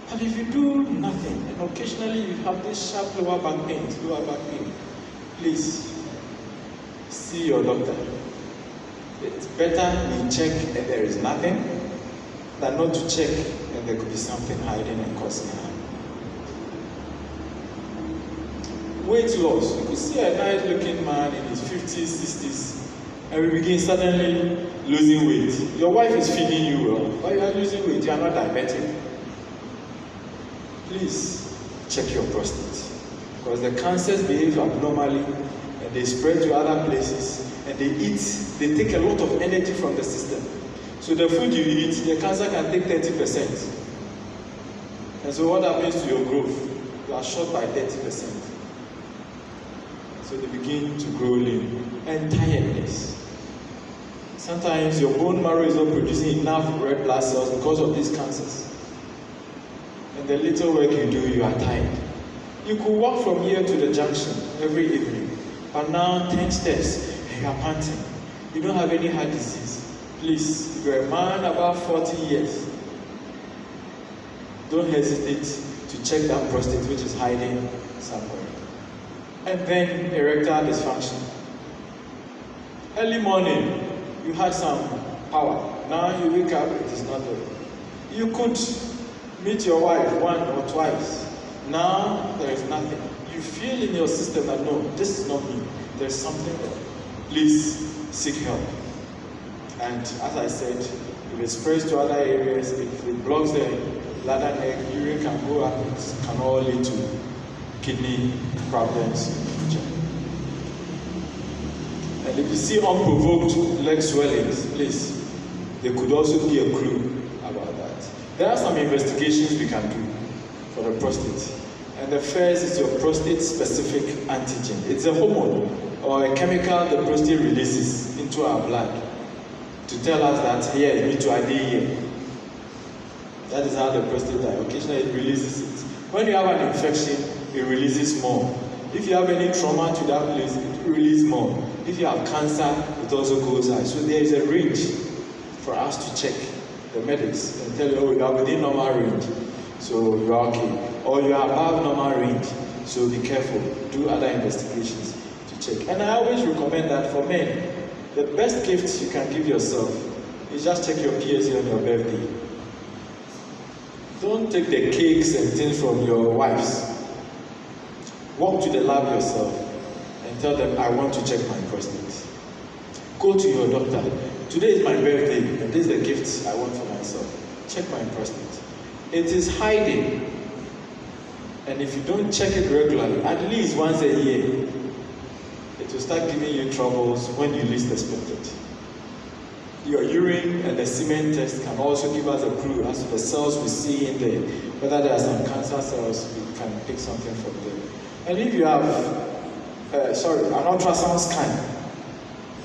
But if you do nothing, and occasionally you have this sharp lower back pain, please see your doctor. It's better you check and there is nothing than not to check and there could be something hiding and causing harm. Weight loss. You could see a nice looking man in his 50s, 60s, and we begin suddenly losing weight. Your wife is feeding you well, but you are losing weight. You are not diabetic. Please check your prostate. Because the cancers behave abnormally and they spread to other places and they take a lot of energy from the system. So the food you eat, the cancer can take 30%. And so what happens to your growth? You are short by 30%. So they begin to grow lean. And tiredness. Sometimes your bone marrow is not producing enough red blood cells because of these cancers. And the little work you do, you are tired. You could walk from here to the junction every evening, but now 10 steps and you are panting. You don't have any heart disease. Please, if you're a man above 40 years, don't hesitate to check that prostate which is hiding somewhere. And then erectile dysfunction. Early morning, you had some power. Now you wake up, it is not there. You could meet your wife 1 or twice. Now there is nothing. You feel in your system that no, this is not me. There's something there. Please seek help. And as I said, if it spreads to other areas, if it blocks the bladder neck, urine can go up, it can all lead to kidney problems in the future. And if you see unprovoked leg swellings, please, there could also be a clue about that. There are some investigations we can do for the prostate. And the first is your prostate-specific antigen. It's a hormone or a chemical the prostate releases into our blood to tell us that, yeah, you need to ID here. That is how the prostate dies. Occasionally it releases it. When you have an infection, it releases more. If you have any trauma to that place, it releases more. If you have cancer, it also goes high. So there is a range for us to check. The medics and tell you, oh, you are within normal range, so you are okay. Or you are above normal range, so be careful. Do other investigations to check. And I always recommend that for men, the best gift you can give yourself is just check your PSA on your birthday. Don't take the cakes and things from your wives. Walk to the lab yourself and tell them, I want to check my prostate. Go to your doctor. Today is my birthday, and this is the gift I want for myself. Check my prostate. It is hiding. And if you don't check it regularly, at least once a year, it will start giving you troubles when you least expect it. Your urine and the semen test can also give us a clue as to the cells we see in there. Whether there are some cancer cells, we can pick something from there. And if you have, an ultrasound scan,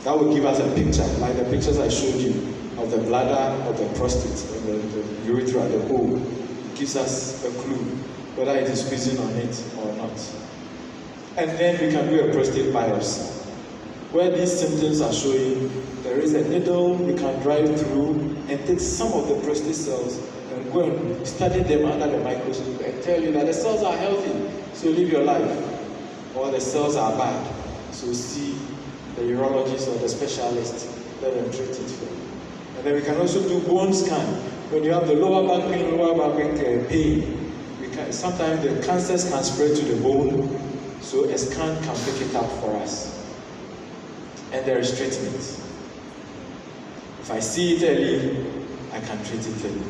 that will give us a picture, like the pictures I showed you, of the bladder, of the prostate, and the urethra, the hole. It gives us a clue whether it is squeezing on it or not. And then we can do a prostate biopsy. Where these symptoms are showing, there is a needle we can drive through and take some of the prostate cells and go and study them under the microscope and tell you that the cells are healthy, so live your life. Or the cells are bad, so see the urologist or the specialist, let them treat it for you. And then we can also do bone scan. When you have the lower back pain, sometimes the cancers can spread to the bone, so a scan can pick it up for us. And there is treatment. If I see it early, I can treat it early.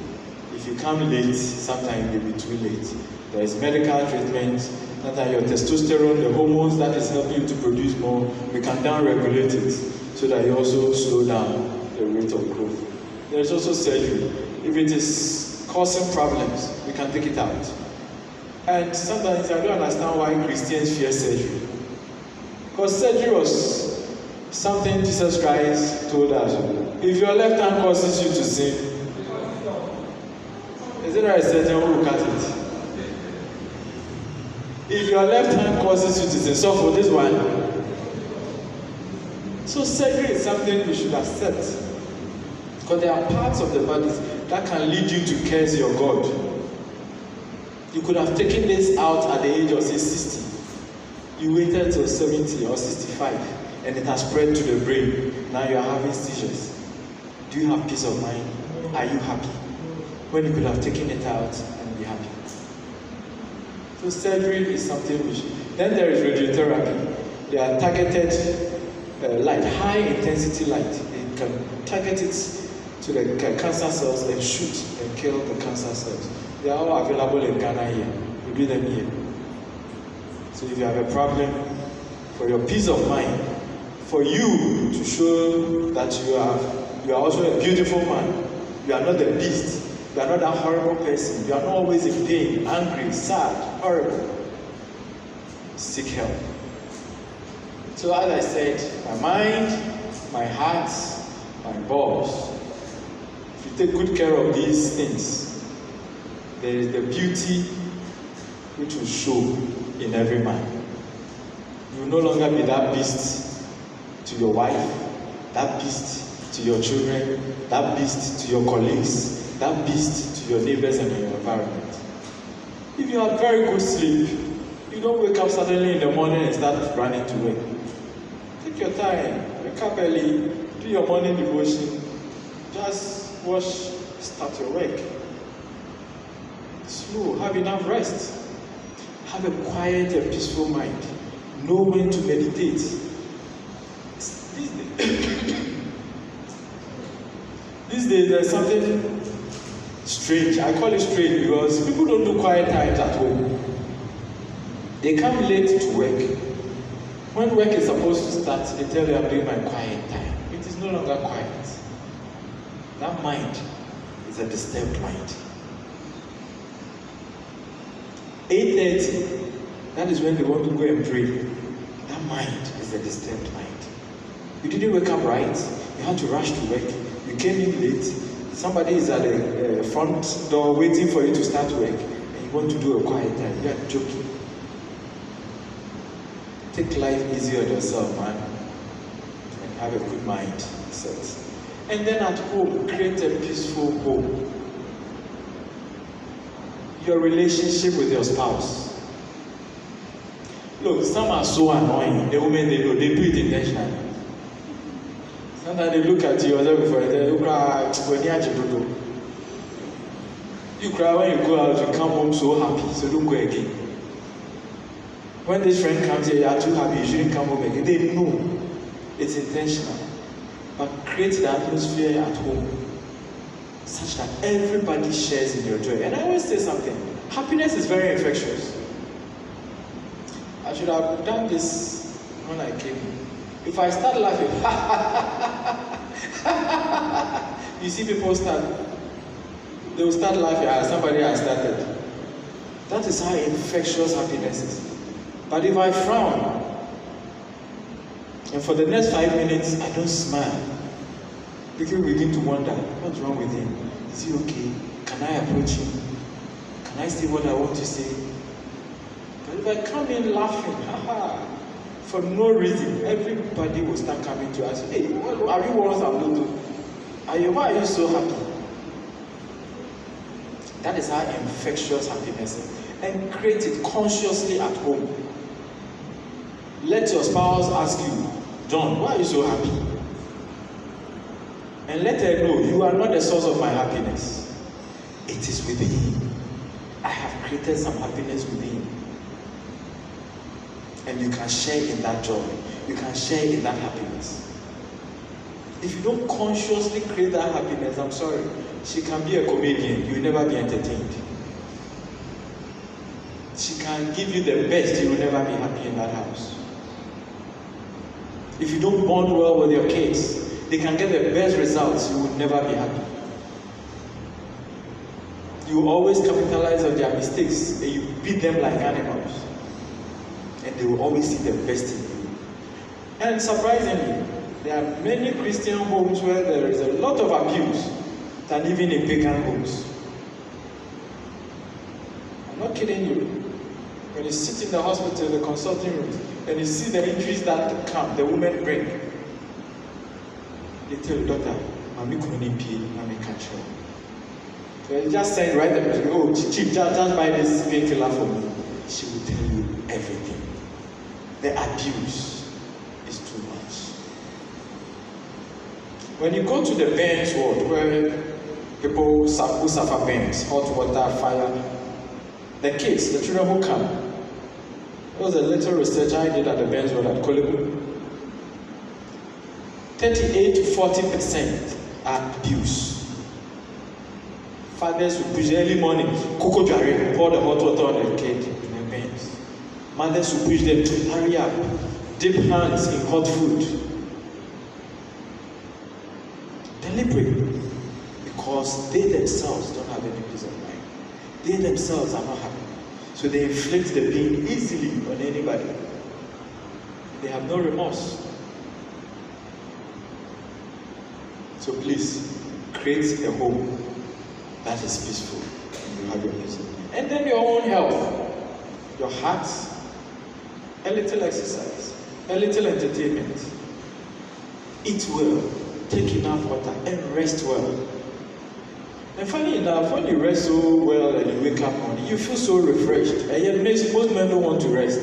If you come late, sometimes it may be too late. There is medical treatment. Sometimes your testosterone, the hormones that is helping you to produce more, we can down-regulate it so that you also slow down the rate of growth. There is also surgery. If it is causing problems, we can take it out. And sometimes I don't understand why Christians fear surgery. Because surgery was something Jesus Christ told us. If your left hand causes you to sin, is it a surgeon who will cut it? If your left hand causes you to sin, so for this one. So surgery is something we should accept. Because there are parts of the body that can lead you to curse your God. You could have taken this out at the age of say 60. You waited till 70 or 65 and it has spread to the brain. Now you are having seizures. Do you have peace of mind? Are you happy? When you could have taken it out and be happy. So surgery is something we should. Then there is radiotherapy. They are targeted light, high intensity light. It can target it to the cancer cells and shoot and kill the cancer cells. They are all available in Ghana here. We do them here. So if you have a problem, for your peace of mind, for you to show that you are also a beautiful man, you are not a beast, you are not a horrible person, you are not always in pain, angry, sad, horrible. Seek help. So as I said, my mind, my heart, my boss. If you take good care of these things, there is the beauty which will show in every man. You will no longer be that beast to your wife, that beast to your children, that beast to your colleagues, that beast to your neighbors and your environment. If you have very good sleep, you don't wake up suddenly in the morning and start running to work. Take your time, wake up early, do your morning devotion, just wash, start your work. Slow, have enough rest. Have a quiet and peaceful mind. Know when to meditate. These days there's something strange. I call it strange because people don't do quiet times at home. They come late to work. When work is supposed to start, they tell you I'm doing my quiet time. It is no longer quiet. That mind is a disturbed mind. 8:30, that is when they want to go and pray. That mind is a disturbed mind. You didn't wake up right, you had to rush to work, you came in late, somebody is at the front door waiting for you to start work, and you want to do a quiet time. You are joking. Take life easy on yourself, man, and have a good mind set. And then at home, create a peaceful home. Your relationship with your spouse. Look, some are so annoying. The women they know, they do it intentionally. Sometimes they look at you and you cry when you go out, you come home so happy, so don't go again. When this friend comes here, you are too happy, you shouldn't come home again. They know it's intentional. But create the atmosphere at home such that everybody shares in your joy. And I always say something, happiness is very infectious. I should have done this when I came in. If I start laughing, you see people start, they will start laughing as somebody has started. That is how infectious happiness is. But if I frown, and for the next 5 minutes I don't smile, people begin to wonder, what's wrong with him? Is he okay? Can I approach him? Can I say what I want to say? But if I come in laughing, for no reason, everybody will start coming to us. Hey, are you once why are you so happy? That is how infectious happiness is. And create it consciously at home. Let your spouse ask you, John, why are you so happy? And let her know, you are not the source of my happiness. It is within. I have created some happiness within. And you can share in that joy. You can share in that happiness. If you don't consciously create that happiness, I'm sorry, she can be a comedian. You will never be entertained. She can give you the best, you will never be happy in that house. If you don't bond well with your kids, they can get the best results, you will never be happy. You always capitalize on their mistakes and you beat them like animals. And they will always see the best in you. And surprisingly, there are many Christian homes where there is a lot of abuse than even in pagan homes. I'm not kidding you. When you sit in the hospital, in the consulting room, and you see the injuries that come, the women bring, they tell the doctor, Mami couldn't pay, Mami can't show. So you just saying right there, oh, chief, just buy this painkiller for me. She will tell you everything. The abuse is too much. When you go to the burns ward, where people who suffer burns, hot water, fire, the kids, the children who come, there was a little research I did at the burns ward at Kolebu. 38 to 40% are abuse. Fathers will push early morning, cocoa jarry, pour the hot water on the kid in the burns. Mothers will push them to hurry up, dip hands in hot food. Deliberate, because they themselves don't have any peace of mind. They themselves are not happy. So they inflict the pain easily on anybody. They have no remorse. So please, create a home that is peaceful. And you have your peace. And then your own health, your heart, a little exercise, a little entertainment. Eat well, take enough water, and rest well. And funny enough, when you rest so well and you wake up morning, you feel so refreshed. And yet most men don't want to rest.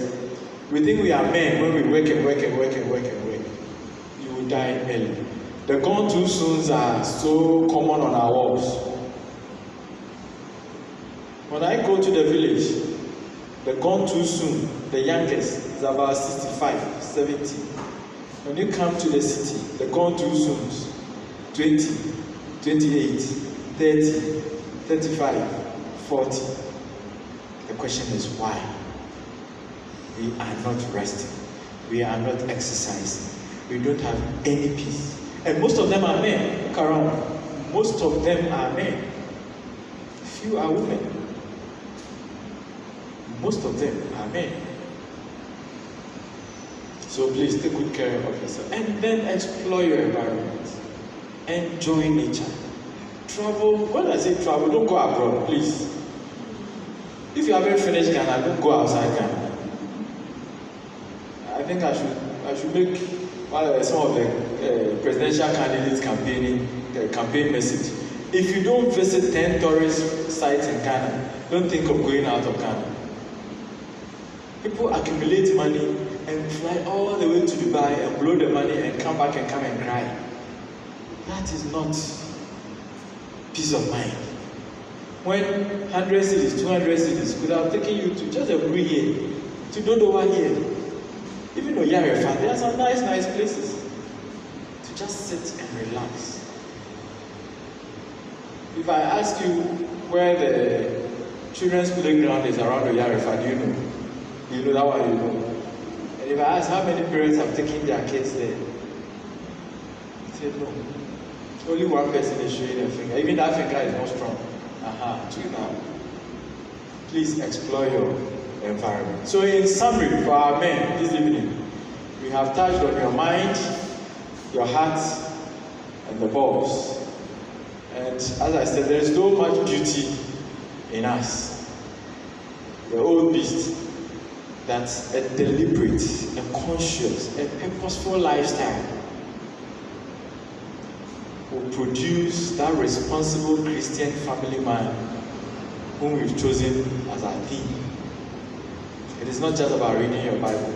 We think we are men when we work and work and work and work and work. You will die early. The gone too soons are so common on our walls. When I go to the village, the gone too soon, the youngest is about 65, 70. When you come to the city, the gone too soons, 20, 28, 30, 35, 40. The question is why? We are not resting. We are not exercising. We don't have any peace. And most of them are men. Look around. Most of them are men. Few are women. Most of them are men. So please take good care of yourself. And then explore your environment. Enjoy nature. Travel. When I say travel, don't go abroad, please. If you haven't finished Ghana, don't go outside Ghana. I think I should make some of the presidential candidates campaigning the campaign message. If you don't visit 10 tourist sites in Ghana, don't think of going out of Ghana. People accumulate money and fly all the way to Dubai and blow the money and come back and cry. That is not peace of mind. When 100 cities, 200 cities could have taken you to just a brewery here, to Dodowa here, even though Yarefa, there are some nice places to just sit and relax. If I ask you where the children's playground is around the Yarefa, do you know? You know that one, you know. And if I ask how many parents have taken their kids there, you say no. Only one person is showing a finger. Even that finger is not strong. Two now. Please explore your environment. So in summary, for our men this evening, we have touched on your mind, your heart, and the balls. And as I said, there is so much beauty in us. The old beast, that's a deliberate, a conscious, a purposeful lifestyle will produce that responsible Christian family man whom we've chosen as our theme. It is not just about reading your Bible.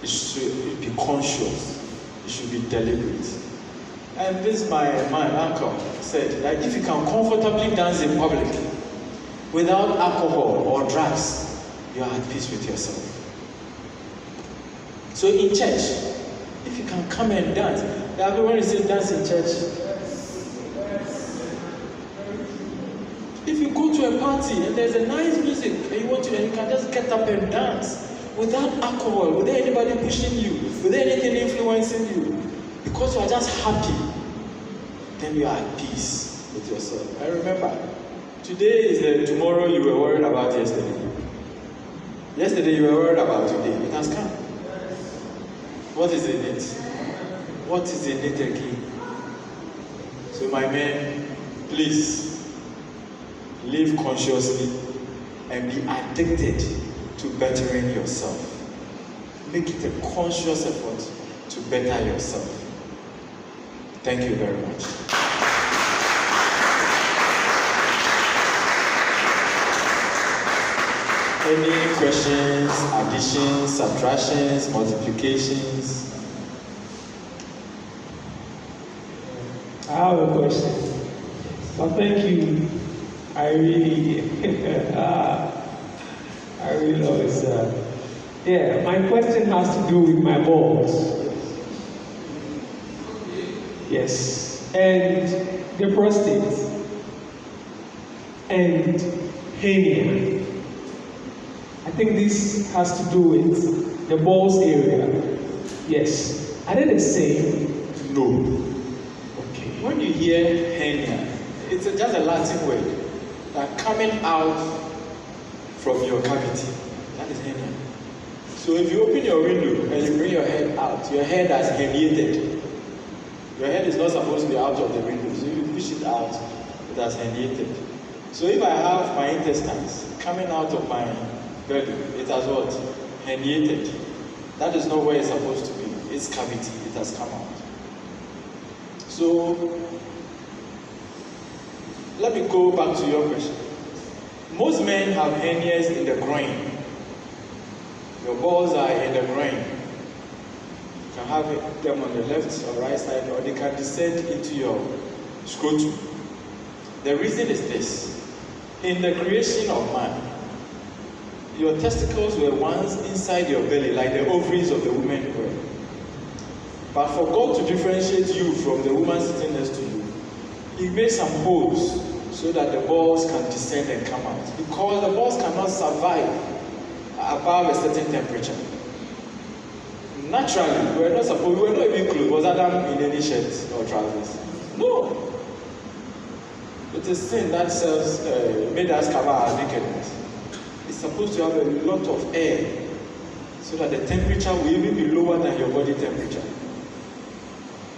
It should be conscious. It should be deliberate. And this my uncle said that if you can comfortably dance in public without alcohol or drugs, you are at peace with yourself. So in church, if you can come and dance, everyone is saying dance in church. If you go to a party and there's a nice music and you can just get up and dance without alcohol, without anybody pushing you, without anything influencing you, because you are just happy, then you are at peace with yourself. I remember, today is the tomorrow you were worried about yesterday. Yesterday you were worried about today. It has come. What is in it? What is in it again? So my men, please live consciously and be addicted to bettering yourself. Make it a conscious effort to better yourself. Thank you very much. Any questions, additions, subtractions, multiplications? I have a question. But thank you. I really love it, sir. Yeah, my question has to do with my balls. Yes. And the prostate. And hernia. I think this has to do with the balls area. Yes. Are they the same? No. Okay. When you hear hernia, it's just a Latin word that coming out from your cavity. That is hernia. So if you open your window and you bring your head out, your head has herniated. Your head is not supposed to be out of the window, so if you push it out, it has herniated. So if I have my intestines coming out of my belly, it has what? Herniated. That is not where it's supposed to be. It's cavity, it has come out. So, let me go back to your question. Most men have hernias in the groin. Your balls are in the groin. You can have them on the left or right side, or they can descend into your scrotum. The reason is this. In the creation of man, your testicles were once inside your belly, like the ovaries of the woman were. But for God to differentiate you from the woman sitting next to you, He made some holes so that the balls can descend and come out. Because the balls cannot survive above a certain temperature. Naturally, we were not even clothed. Was Adam in any shirt or trousers? No. It is sin that made us cover our nakedness. It's supposed to have a lot of air so that the temperature will even be lower than your body temperature.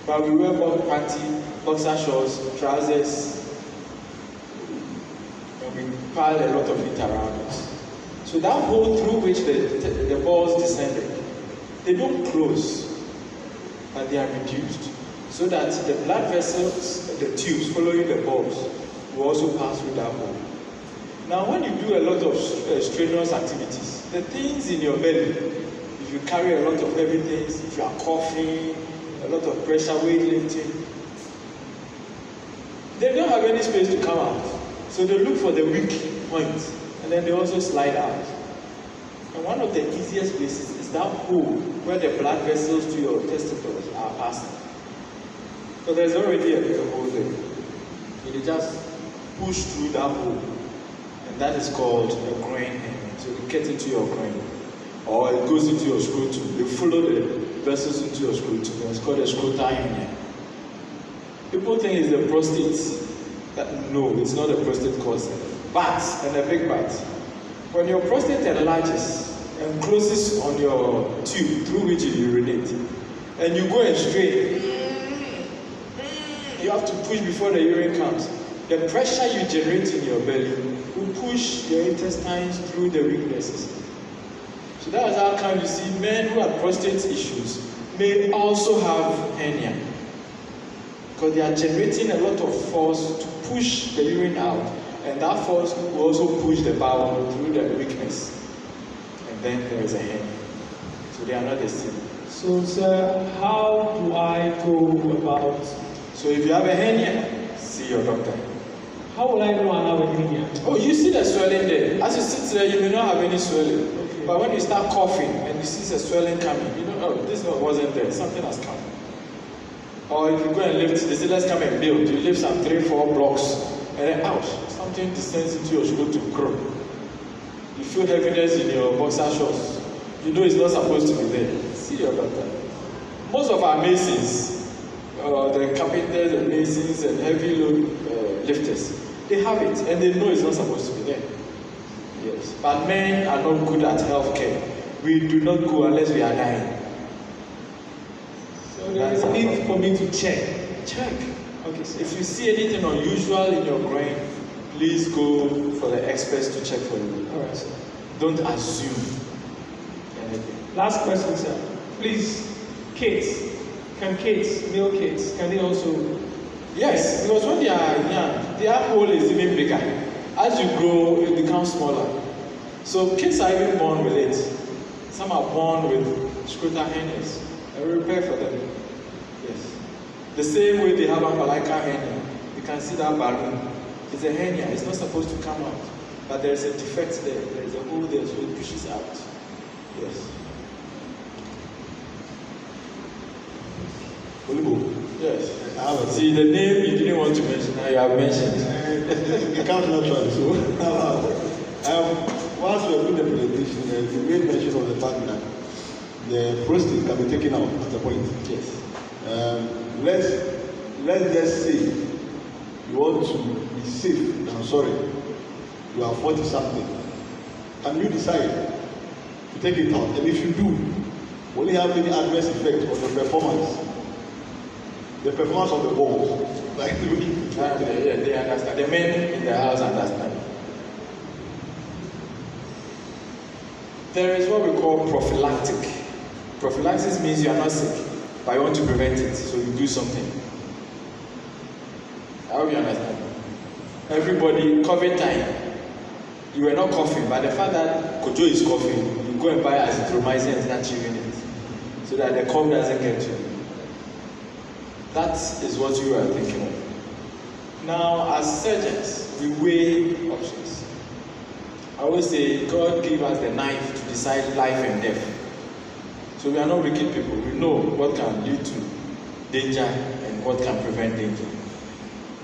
But we wear panty, boxer shorts, trousers, and we pile a lot of it around us. So that hole through which the balls descended, they don't close, but they are reduced, so that the blood vessels, the tubes following the balls, will also pass through that hole. Now, when you do a lot of strenuous activities, the things in your belly, if you carry a lot of heavy things, if you are coughing, a lot of pressure, weightlifting, they don't have any space to come out. So they look for the weak point, and then they also slide out. And one of the easiest places is that hole where the blood vessels to your testicles are passing. So there's already a hole there. So they just push through that hole, and that is called a groin hernia. So it gets into your groin, or it goes into your scrotum. They follow the vessels into your scrotum. It's called a scrotal hernia. People think it's the prostate. No, it's not a prostate cause. But, and a big but, when your prostate enlarges and closes on your tube through which you urinate, and you go and strain, you have to push before the urine comes. The pressure you generate in your belly will push your intestines through the weaknesses. So that is how come you see men who have prostate issues may also have hernia. Because they are generating a lot of force to push the urine out, and that force will also push the bowel through the weakness. And then there is a hernia. So they are not the same. So, sir, how do I go about? So if you have a hernia, see your doctor. How will I know I have a hernia? Oh, you see the swelling there. As you sit there, you may not have any swelling. Okay. But when you start coughing and you see the swelling coming, you know, oh, this one wasn't there. Something has come. Or if you go and lift, they say, let's come and build. You lift some 3-4 blocks, and then, ouch, something descends into your shoulder to grow. You feel heaviness in your boxer shorts. You know it's not supposed to be there. See your doctor. Most of our masons, the carpenters and masons and heavy load lifters, they have it, and they know it's not supposed to be there. Yes. But men are not good at healthcare. We do not go unless we are dying. So there is a need for me to check. Check. Okay. So if you see anything unusual in your groin, please go for the experts to check for you. All right, sir. Don't assume anything. Last question, sir. Please, kids. Can kids, male kids, can they also? Yes, because when they are young, their hole is even bigger. As you grow, it becomes smaller. So kids are even born with it. Some are born with scrotal hernias. And we repair for them. Yes. The same way they have umbilical hernia. You can see that balloon. It's a hernia. It's not supposed to come out. But there is a defect there. There is a hole there, so it pushes out. Yes. Yes. See, the name you didn't want to mention, now you have mentioned. You can't not try. So, once we are doing the presentation, you made mention of the fact that the prostate can be taken out at a point. Yes. Let's just say you want to be safe. I'm sorry. You are 40 something. Can you decide to take it out? And if you do, will it have any adverse effect on your performance? the performance of the balls. Like Yeah, they understand. The men in the house understand. There is what we call prophylactic. Prophylaxis means you are not sick, but you want to prevent it, so you do something. I hope you understand. Everybody, COVID time, you were not coughing, but the fact that Kojo is coughing, you go and buy azithromycin and start chewing it, so that the cough doesn't get you. That is what you are thinking of. Now, as surgeons, we weigh options. I always say, God gave us the knife to decide life and death. So we are not wicked people. We know what can lead to danger and what can prevent danger.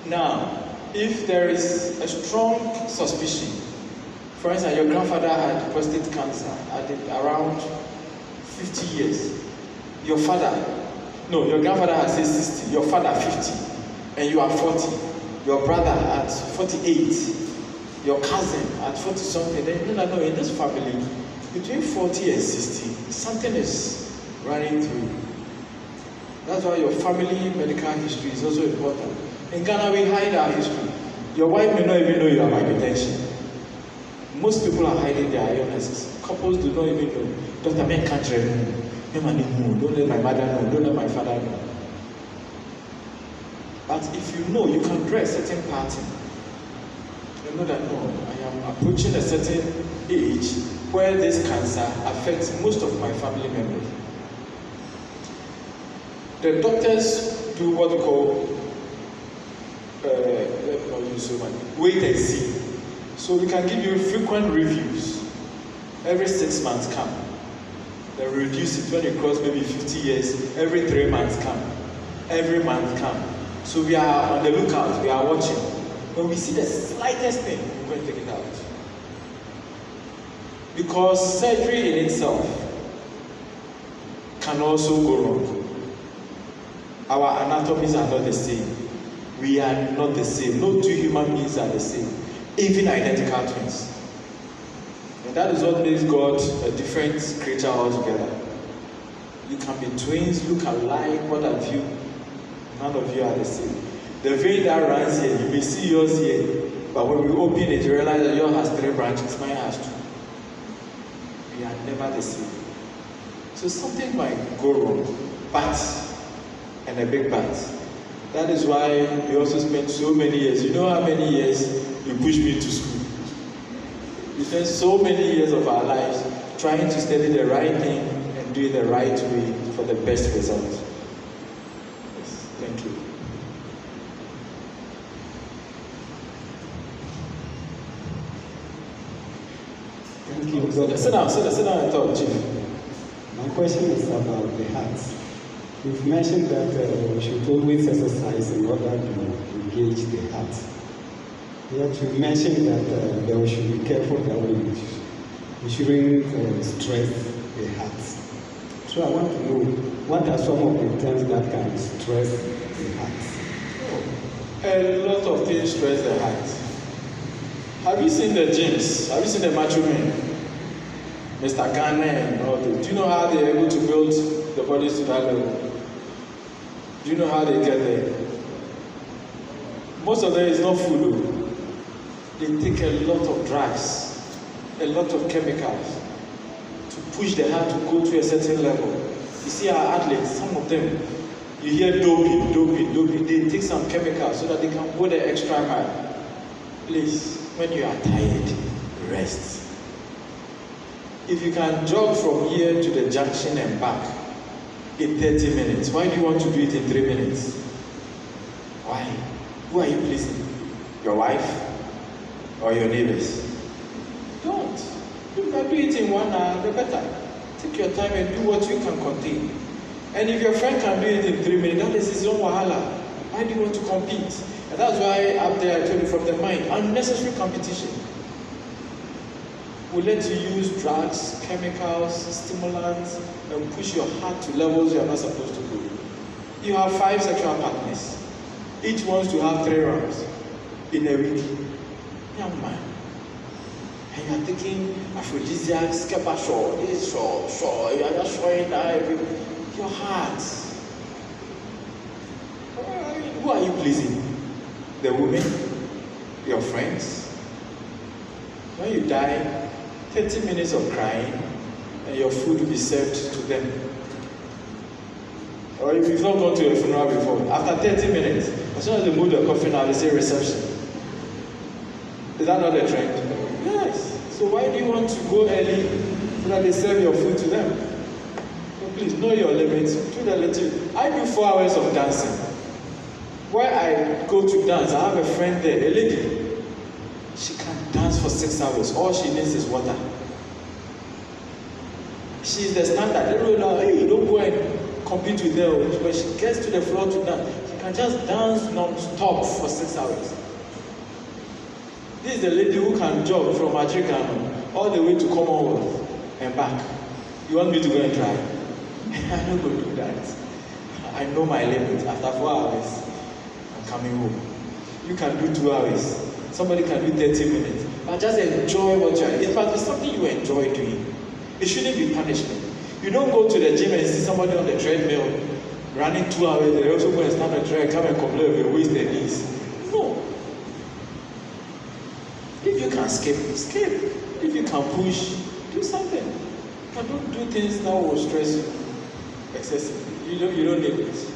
Now, if there is a strong suspicion, for instance, your grandfather had prostate cancer at around 50 years. Your grandfather had say 60, your father 50, and you are 40. Your brother at 48, your cousin at 40 something. Then no, in this family, between 40 and 60, something is running through. That's why your family medical history is also important. In Ghana, we hide our history. Your wife may not even know you have hypertension. Most people are hiding their illnesses. Couples do not even know. Dr. Men can't remember. Don't let my mother know. Don't let my father know. But if you know, you can dress a certain pattern. You know that, no, I am approaching a certain age where this cancer affects most of my family members. The doctors do what we call let me not use so much, wait and see. So we can give you frequent reviews. Every 6 months come. Then reduce it when you cross maybe 50 years. Every 3 months come. Every month come. So we are on the lookout. We are watching. When we see the slightest thing, we're going to take it out. Because surgery in itself can also go wrong. Our anatomies are not the same. We are not the same. No two human beings are the same. Even identical twins. And that is what makes God a different creature altogether. You can be twins, look alike, what have you. None of you are the same. The vein that runs here, you may see yours here, but when we open it, you realize that yours has 3 branches, mine has 2. We are never the same. So something might go wrong, but, and a big but. That is why we also spent so many years. You know how many years you pushed me to school? We spent so many years of our lives trying to study the right thing and do it the right way for the best result. Yes, thank you. Thank you. Doctor. Sit down and talk, Chief. My question is about the heart. You've mentioned that we should always exercise in order to engage the heart. Yet you mentioned that we should be careful that we shouldn't stress the heart. So I want to know, what are some of the things that can stress the heart? A lot of things stress the heart. Have you seen the gyms? Have you seen the macho men? Mr. Ghana and all that. Do you know how they're able to build the bodies to that level? Do you know how they get there? Most of them is not food. They take a lot of drugs, a lot of chemicals to push the heart to go to a certain level. You see our athletes, some of them, you hear doping. They take some chemicals so that they can go the extra mile. Please, when you are tired, rest. If you can jog from here to the junction and back in 30 minutes, why do you want to do it in 3 minutes? Why? Who are you pleasing? Your wife or your neighbors? Don't. You can do it in 1 hour, the better. Take your time and do what you can contain. And if your friend can do it in 3 minutes, that is his own wahala. Why do you want to compete? And that's why up there I told you from the mind, unnecessary competition will let you use drugs, chemicals, stimulants, and push your heart to levels you are not supposed to go. You have 5 sexual partners. Each wants to have 3 rounds in a week. Young man. And you are taking aphrodisiacs, Skepashore, this, sure, you are just showing that your heart. Who are you pleasing? The women? Your friends? When you die, 30 minutes of crying, and your food will be served to them. Or if you've not gone to a funeral before, after 30 minutes, as soon as they move the coffin out, they say reception. Is that not the trend? Yes. So why do you want to go early so that they serve your food to them? So please know your limits. Do the little. I do 4 hours of dancing. Where I go to dance, I have a friend there, a lady. She can dance for 6 hours. All she needs is water. She's the standard. They roll out, hey, don't go and compete with her. When she gets to the floor to dance, she can just dance non-stop for 6 hours. This is the lady who can jog from Adrigano all the way to Commonwealth and back. You want me to go and try? I'm not going to do that. I know my limit. After 4 hours, I'm coming home. You can do 2 hours. Somebody can do 30 minutes. But just enjoy what you are. In fact, it's something you enjoy doing. It shouldn't be punishment. You don't go to the gym and see somebody on the treadmill running 2 hours. They also go and stand on the treadmill, come and complain if they waste their knees. No. If you can skip, skip. If you can push, do something. But don't do things that will stress you excessively. You don't need it.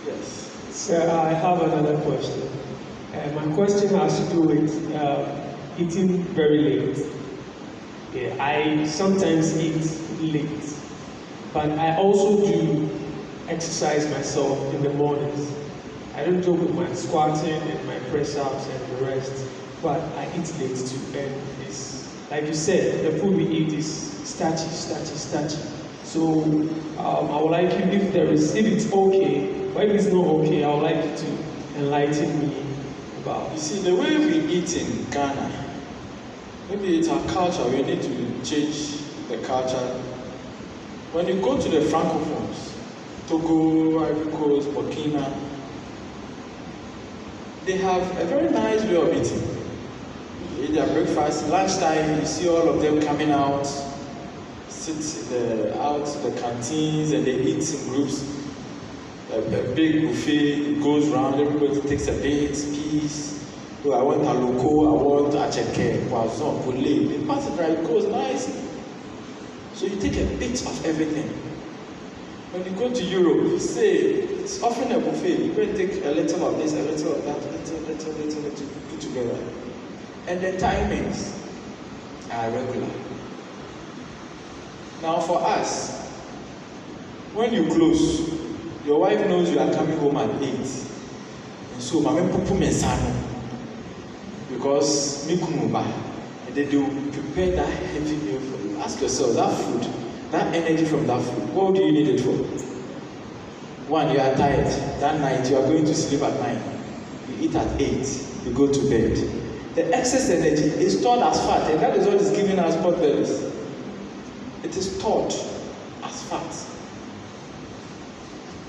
Yes. Sir, I have another question. My question has to do with eating very late. Yeah, I sometimes eat late, but I also do exercise myself in the mornings. I don't joke with my squatting and my press-ups and the rest, but I eat late too. And it's, like you said, the food we eat is starchy. So I would like you, if it's okay, but if it's not okay, I would like you to enlighten me about. You see, the way we eat in Ghana, maybe it's our culture. We need to change the culture. When you go to the Francophones, Togo, Ivory Coast, Burkina, they have a very nice way of eating. You eat their breakfast, lunchtime, you see all of them coming out, sit out the canteens, and they eat in groups. A big buffet goes round, everybody takes a bit, piece. Oh, I want aloko, I want acheke, poisson, poulet. They pass it right, it goes nicely. So you take a bit of everything. When you go to Europe, you say it's often a buffet. You go and take a little of this, a little of that, little, put together. And the timings are regular. Now for us, when you close, your wife knows you are coming home at 8. And so, mama pupu mensano. Because mikumuba, and then they will prepare that heavy meal for you. Ask yourself, that food, that energy from that food, what do you need it for? One, you are tired. That night, you are going to sleep at 9. You eat at 8. You go to bed. The excess energy is stored as fat, and that is what is giving us pot bellies. It is stored as fat.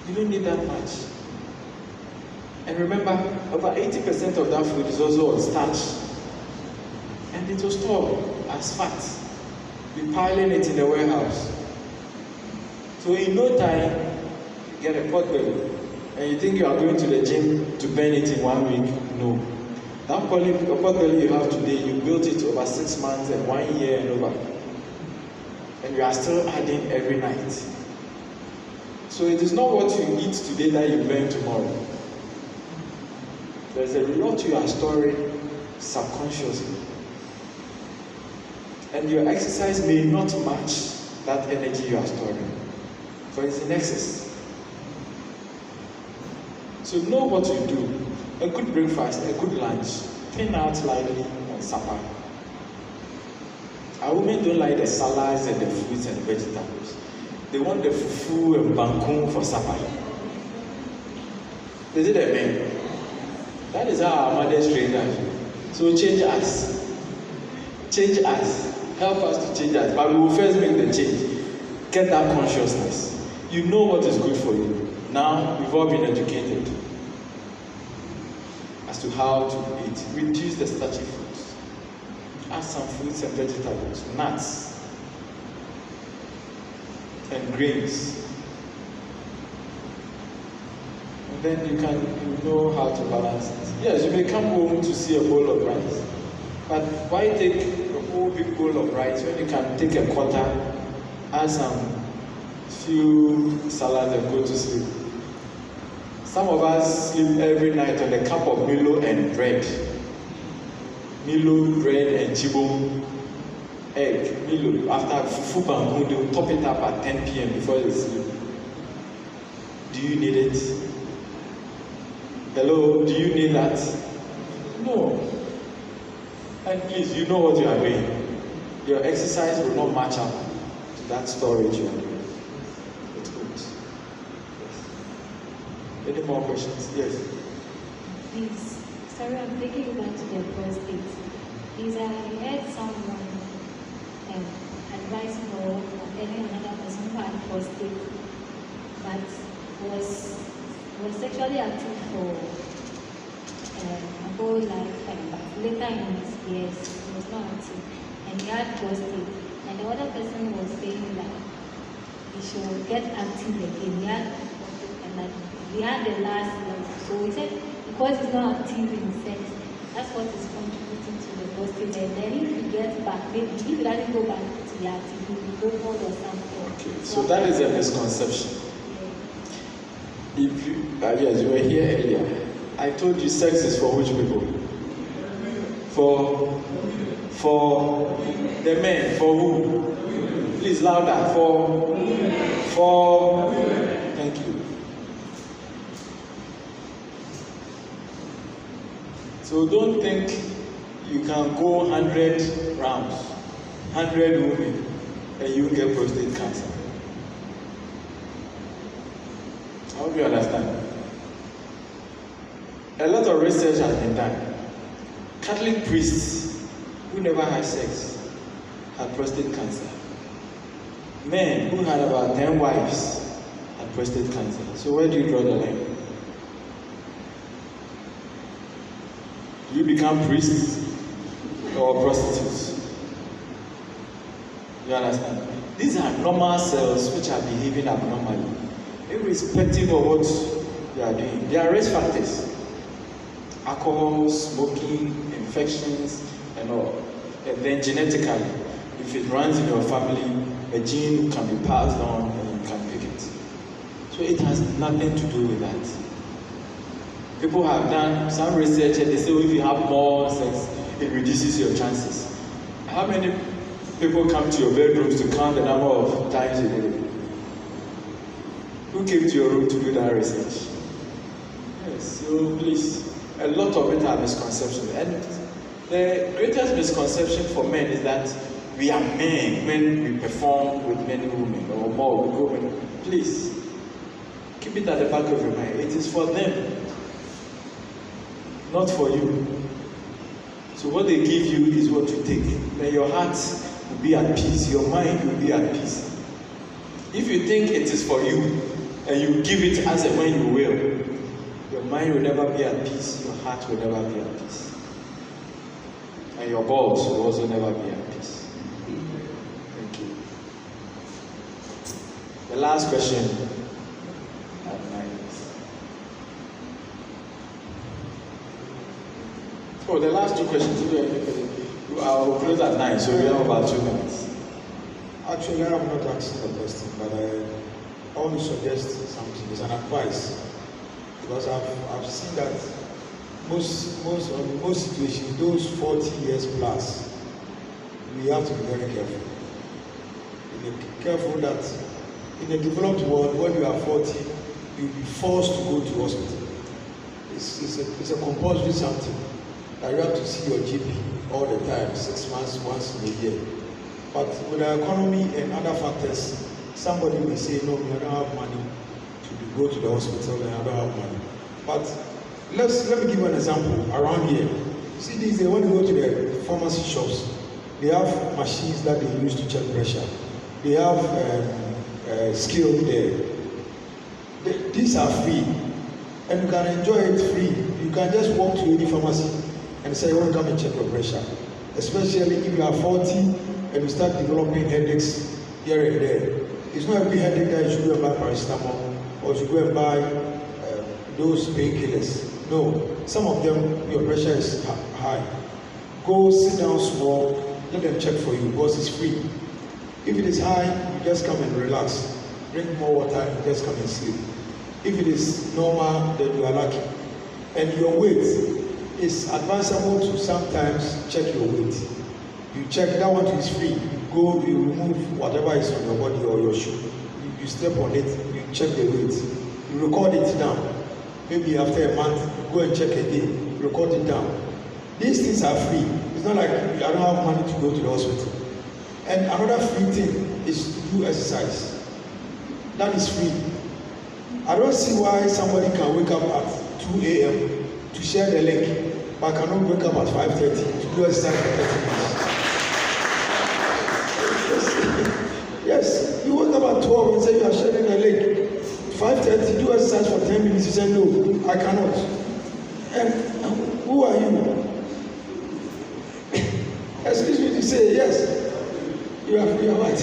You don't need that much. And remember, over 80% of that food is also on starch. And it was stored as fat. We're piling it in the warehouse. So in no time, you get a pot belly. And you think you are going to the gym to burn it in 1 week. No. That pot belly you have today, you built it over 6 months and 1 year and over. And you are still adding every night. So it is not what you eat today that you burn tomorrow. There's a lot you are storing subconsciously. And your exercise may not match that energy you are storing. So it's in excess. So know what you do. A good breakfast, a good lunch. Thin out lightly on supper. Our women don't like the salads and the fruits and the vegetables. They want the fufu and bangkung for supper. Is it a man? That is how our mothers trained us. So change us. Change us. Help us to change us. But we will first make the change. Get that consciousness. You know what is good for you. Now, we've all been educated as to how to eat. Reduce the starchy foods. Add some fruits and vegetables, nuts, and grains. then you know how to balance it. Yes, you may come home to see a bowl of rice, but why take a whole big bowl of rice when you can take a quarter, add some few salads and go to sleep? Some of us sleep every night on a cup of Milo and bread. Milo, bread, and chibom, egg. Milo, after fufu bangu, they will top it up at 10 p.m. before they sleep. Do you need it? Hello, do you need that? No. And please, you know what you are doing. Your exercise will not match up to that storage you are doing. It's good. Yes. Any more questions? Yes. Please, sorry, I'm taking you back to the prostate. Please, I heard someone advising or any another person who had prostate, but was sexually active for a whole lifetime, but later in his years, he was not active, and he had prostate, and the other person was saying that he should get active again. He had prostate, and that he had the last level. So he said, because he's not active in sex, that's what is contributing to the prostate. And then if he gets back, maybe if he doesn't go back to the active, he will go forward or something. Okay, so that is a misconception. If you, yes, you were here earlier. I told you sex is for which people? For the men. For who? Please louder. For. Thank you. So don't think you can go 100 rounds, 100 women, and you get prostate cancer. I hope you understand. A lot of research has been done. Catholic priests who never had sex had prostate cancer. Men who had about 10 wives had prostate cancer. So where do you draw the line? Do you become priests or prostitutes? You understand? These are normal cells which are behaving abnormally, irrespective of what you are doing. There are risk factors: alcohol, smoking, infections, and all. And then genetically, if it runs in your family, a gene can be passed on and you can pick it. So it has nothing to do with that. People have done some research and they say, well, if you have more sex, it reduces your chances. How many people come to your bedrooms to count the number of times you did it? Who came to your room to do that research? Yes, so please, a lot of it are misconceptions. And the greatest misconception for men is that we are men when we perform with many women or more with women. Please, keep it at the back of your mind. It is for them, not for you. So what they give you is what you take. Then your heart will be at peace, your mind will be at peace. If you think it is for you, and you give it as and when you will, your mind will never be at peace, your heart will never be at peace. And your balls will also never be at peace. Thank you. The last question. Oh, the last two questions. I'll close at 9, so we have about 2 minutes. Actually, I'm not asking a question, but I want to suggest something. It's an advice, because I've seen that most situations, those 40 years plus, we have to be very careful. Be careful that in the developed world, when you are 40, you'll be forced to go to hospital. It's a compulsory something. You have to see your GP all the time, 6 months, once in a year. But with the economy and other factors, somebody may say, no, I don't have money to go to the hospital and I don't have money. But let me give you an example around here. See, these days when you go to the pharmacy shops, they have machines that they use to check pressure. They have scale there. These are free, and you can enjoy it free. You can just walk to any pharmacy and say, I want to come and check your pressure. Especially if you are 40 and you start developing headaches here and there. It's not every headache that you should go and buy paracetamol or you should go and buy those painkillers. No, some of them, your pressure is high. Go sit down small, let them check for you because it's free. If it is high, you just come and relax. Drink more water and just come and sleep. If it is normal, then you are lucky. And your weight is advisable to sometimes check your weight. You check, that one is free. You go, you remove whatever is on your body or your shoe. You step on it, you check the weight. You record it down. Maybe after a month, you go and check again, record it down. These things are free. It's not like I don't have money to go to the hospital. And another free thing is to do exercise. That is free. I don't see why somebody can wake up at 2 a.m. to share the link, but cannot wake up at 5:30 to do exercise for 30 minutes. Yes, you wake up at 12 and say you are sharing the link. 5:30, do exercise for 10 minutes. You say, no, I cannot. And who are you? Excuse me to say, yes, you are right.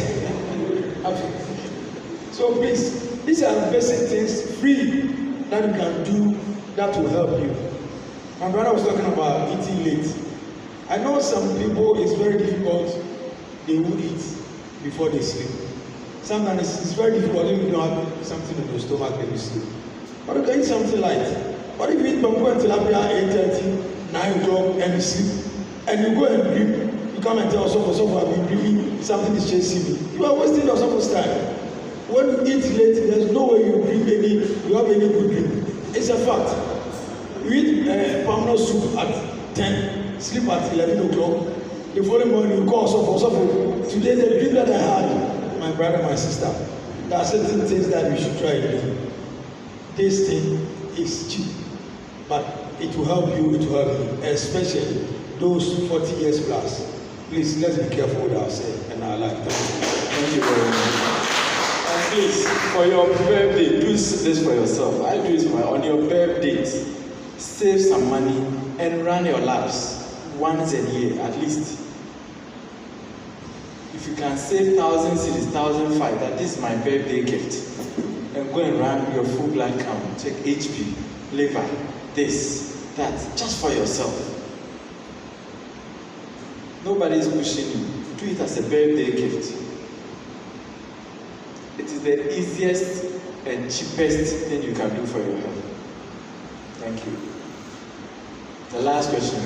So please, these are basic things, free, that you can do that will help you. My brother was talking about eating late. I know some people, it's very difficult, they would eat before they sleep. Sometimes it's very difficult if you don't have something in your stomach when you sleep. But you can eat something light. But if you eat bamboo and tilapia at 8:30, 9 o'clock, and you sleep, and you go and dream, you come and tell yourself, I've been dreaming, something is chasing me. You are wasting yourself's time. When you eat late, there's no way you have any good dream. It's a fact. You eat palm soup at 10, sleep at 11 o'clock. The following morning, you call yourself, today the dream that I had, my brother, my sister, there are certain things that we should try to do. This thing is cheap, but it will help you, especially those 40 years plus. Please, let's be careful with ourselves and our life. Thank you very much. And please, for your birthday, do this for yourself. I do it on your birthday. Save some money and run your laps once a year at least. If you can save 1,000 cities, 1,500, that is my birthday gift. And go and run your full blood count. Check HP, liver, this, that, just for yourself. Nobody is pushing you. Do it as a birthday gift. It is the easiest and cheapest thing you can do for your health. Thank you. The last question.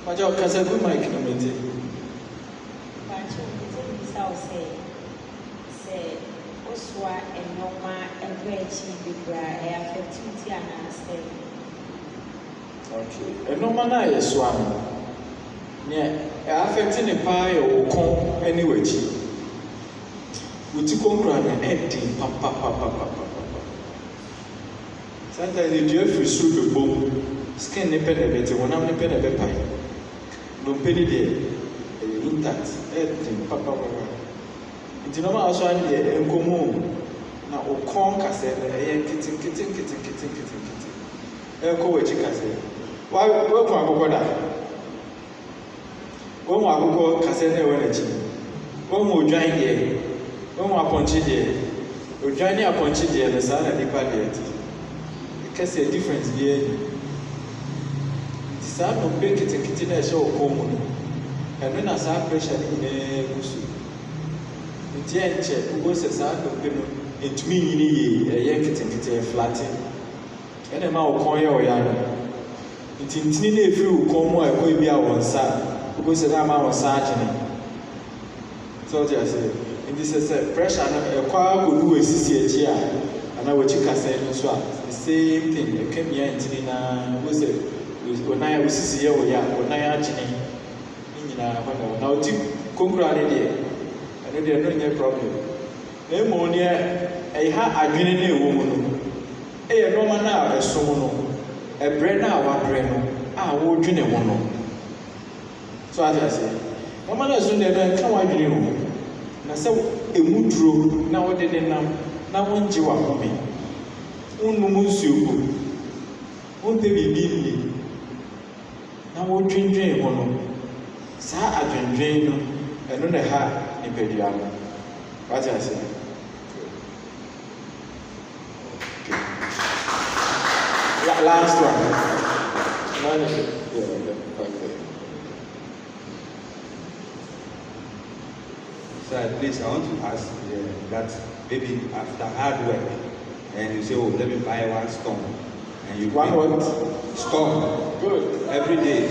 Majo, kasagu mic no mete. Oswa enoma ebrechi bibra e affectivity and Okay. Enoma na yeswa no. Ne affect ne pa ye okon anyway chi. Uti konkra na edi papa. Sometimes you do free through the bone. Skin ne pen ebete, wonam ne pen ebe pai. No pedi de intact. Edi papa. Nti no ma aso ande enkomo na okon kase na eye kitin. Enko wechi kase. Wa ko akoko da. Wo mo akoko kase na we na chi. Wo mo odwan de. Wo mo aponchi de. Odwan ni aponchi de na sa na dipa de ti. Kase difference bi e. Nti sa no pe kitin na e se okon mu no. Eno na sa pressure ni ne gusu. Nti enche ugo se sa do pe no etumi nyini ye eye kitin flatten. Ene ma okon ye oya no. Nti ntini na efiri okon mu a ekọ bi a wonsa ugo se na ma wonsa agene. So just say nti se pressure no ekọ agodu esisi echi a ana wachi kasa no so a the same thing ekemia ntini na ugo se onaya osisi ye oya onaya agene ni nyina hono na oti konkura ne de there no any problem. Emo ne e ha adwene na ewo mu no. E ye normal na esom no. E bre na wa bre no. A wo dwene wo no. So as I say, normal na so na ka wa dwene wo. Na se emu duro na wo de nam na wonje wa home. Unnu mu nsuo. Wonte bibi ni. na wɔdwendwen ho no saa adwendwen no ɛno na ɛha nipadua no wate ase. Last one. Okay. So please, I want to ask that maybe after hard work, and you say, oh, let me buy one stone, and you one stone. Good. Every day,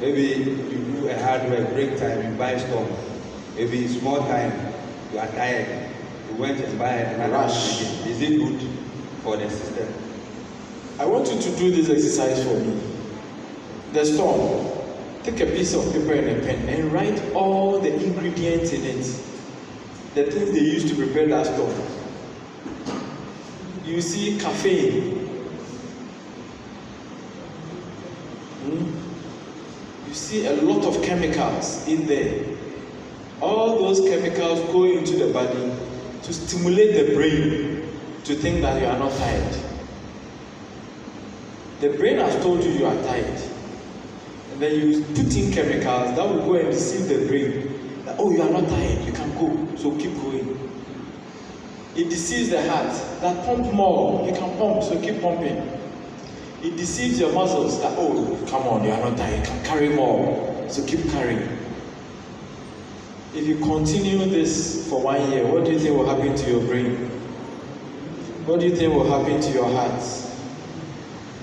maybe you do a hard work, break time, you buy stone. Maybe small time, you are tired, you went and buy another rush. Is it good for the system? I want you to do this exercise for me. The storm. Take a piece of paper and a pen and write all the ingredients in it. The things they use to prepare that storm. You see caffeine. You see a lot of chemicals in there. All those chemicals go into the body to stimulate the brain to think that you are not tired. The brain has told you you are tired. And then you put in chemicals that will go and deceive the brain that, oh, you are not tired, you can go, so keep going. It deceives the heart that pump more, you can pump, so keep pumping. It deceives your muscles that, oh, come on, you are not tired, you can carry more, so keep carrying. If you continue this for 1 year, what do you think will happen to your brain? What do you think will happen to your heart?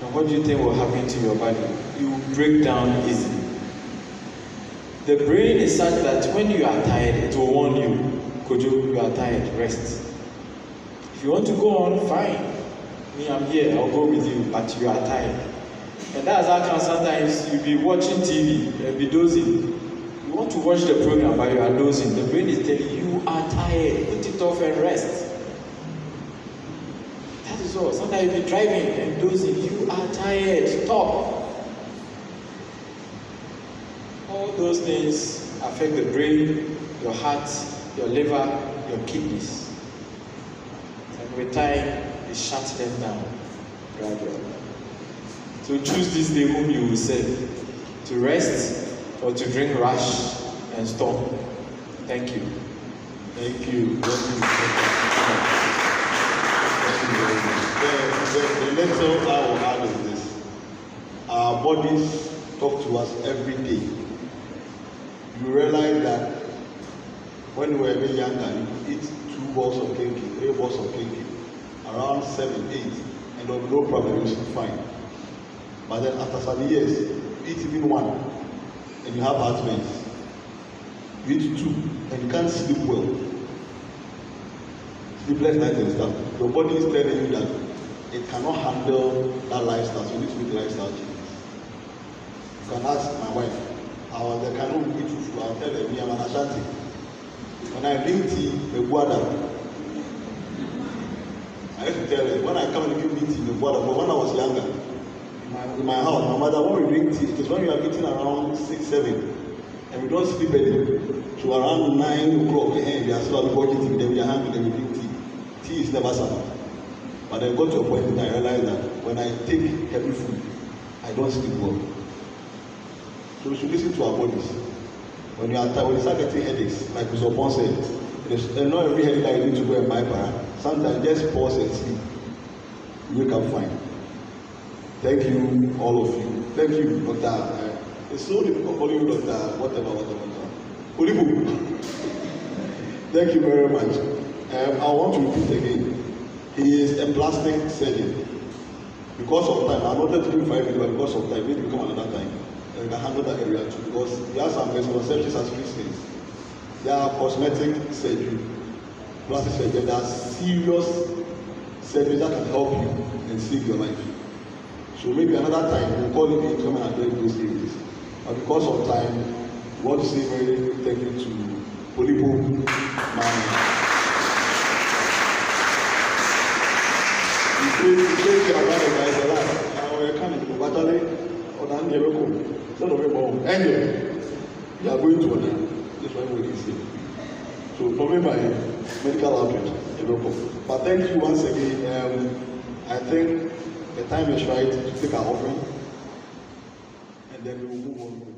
And what do you think will happen to your body? You will break down easily. The brain is such that when you are tired, it will warn you, Kojo, you are tired, rest. If you want to go on, fine. Me, I'm here, I'll go with you, but you are tired. And that's how come sometimes you'll be watching TV and be dozing. You want to watch the program, but you are dozing. The brain is telling you, you are tired, put it off and rest. That is all. Sometimes you'll be driving and dozing, you are tired, stop. All those things affect the brain, your heart, your liver, your kidneys. And with time, it shuts them down gradually. So choose this day whom you will serve, to rest or to drink rush and storm. Thank you. Thank you. The little I will add is this. Our bodies talk to us every day. You realize that when we were a bit younger, you could eat 2 balls of cake, 3 balls of cake, around 7, 8, and no problem, you should fine. But then after some years, you eat even 1, and you have heart pains. You eat 2, and you can't sleep well. Sleepless nights and stuff. Your body is telling you that it cannot handle that lifestyle, so you need to make lifestyle changes. You can ask my wife, I was the kind of eat food, I'll tell them, I'm an Ashanti. When I drink tea, the water. I used to tell them, when I come and give me tea, the water, but when I was younger, in my house, my mother, when we drink tea, it is when we are eating around 6, 7, and we don't sleep early. So around 9 o'clock, we are still watching TV, then we are hungry, then we drink tea. Tea is never summer. But I got to a point and I realized that when I take heavy food, I don't sleep well. So we should listen to our bodies. When you are tired, when you start getting headaches, like Mr. Pon said, not every headache that you need to go and buy para. Sometimes just pause and sleep. You wake up fine. Thank you, all of you. Thank you, Dr. It's so difficult for you, Dr. Whatever. Olibu. Thank you very much. I want to repeat again. He is a plastic surgeon. Because of time, I wanted to do 5 minutes, but because of time, maybe come another time. And we can handle that area too. Because there are some misconceptions as Christians. There are cosmetic surgery, plastic surgery. There are serious surgeries that can help you and save your life. So maybe another time we'll call you to come and address those areas. But because of time, we want to say very thank you to Polipo Man. You say about the guys a lot. We're coming to Batale or down the Roko. Son of a bomb. Anyway, you are going to another. This one we can see. So probably by medical outreach, but thank you once again. I think the time is right to take our offering. And and then we will move on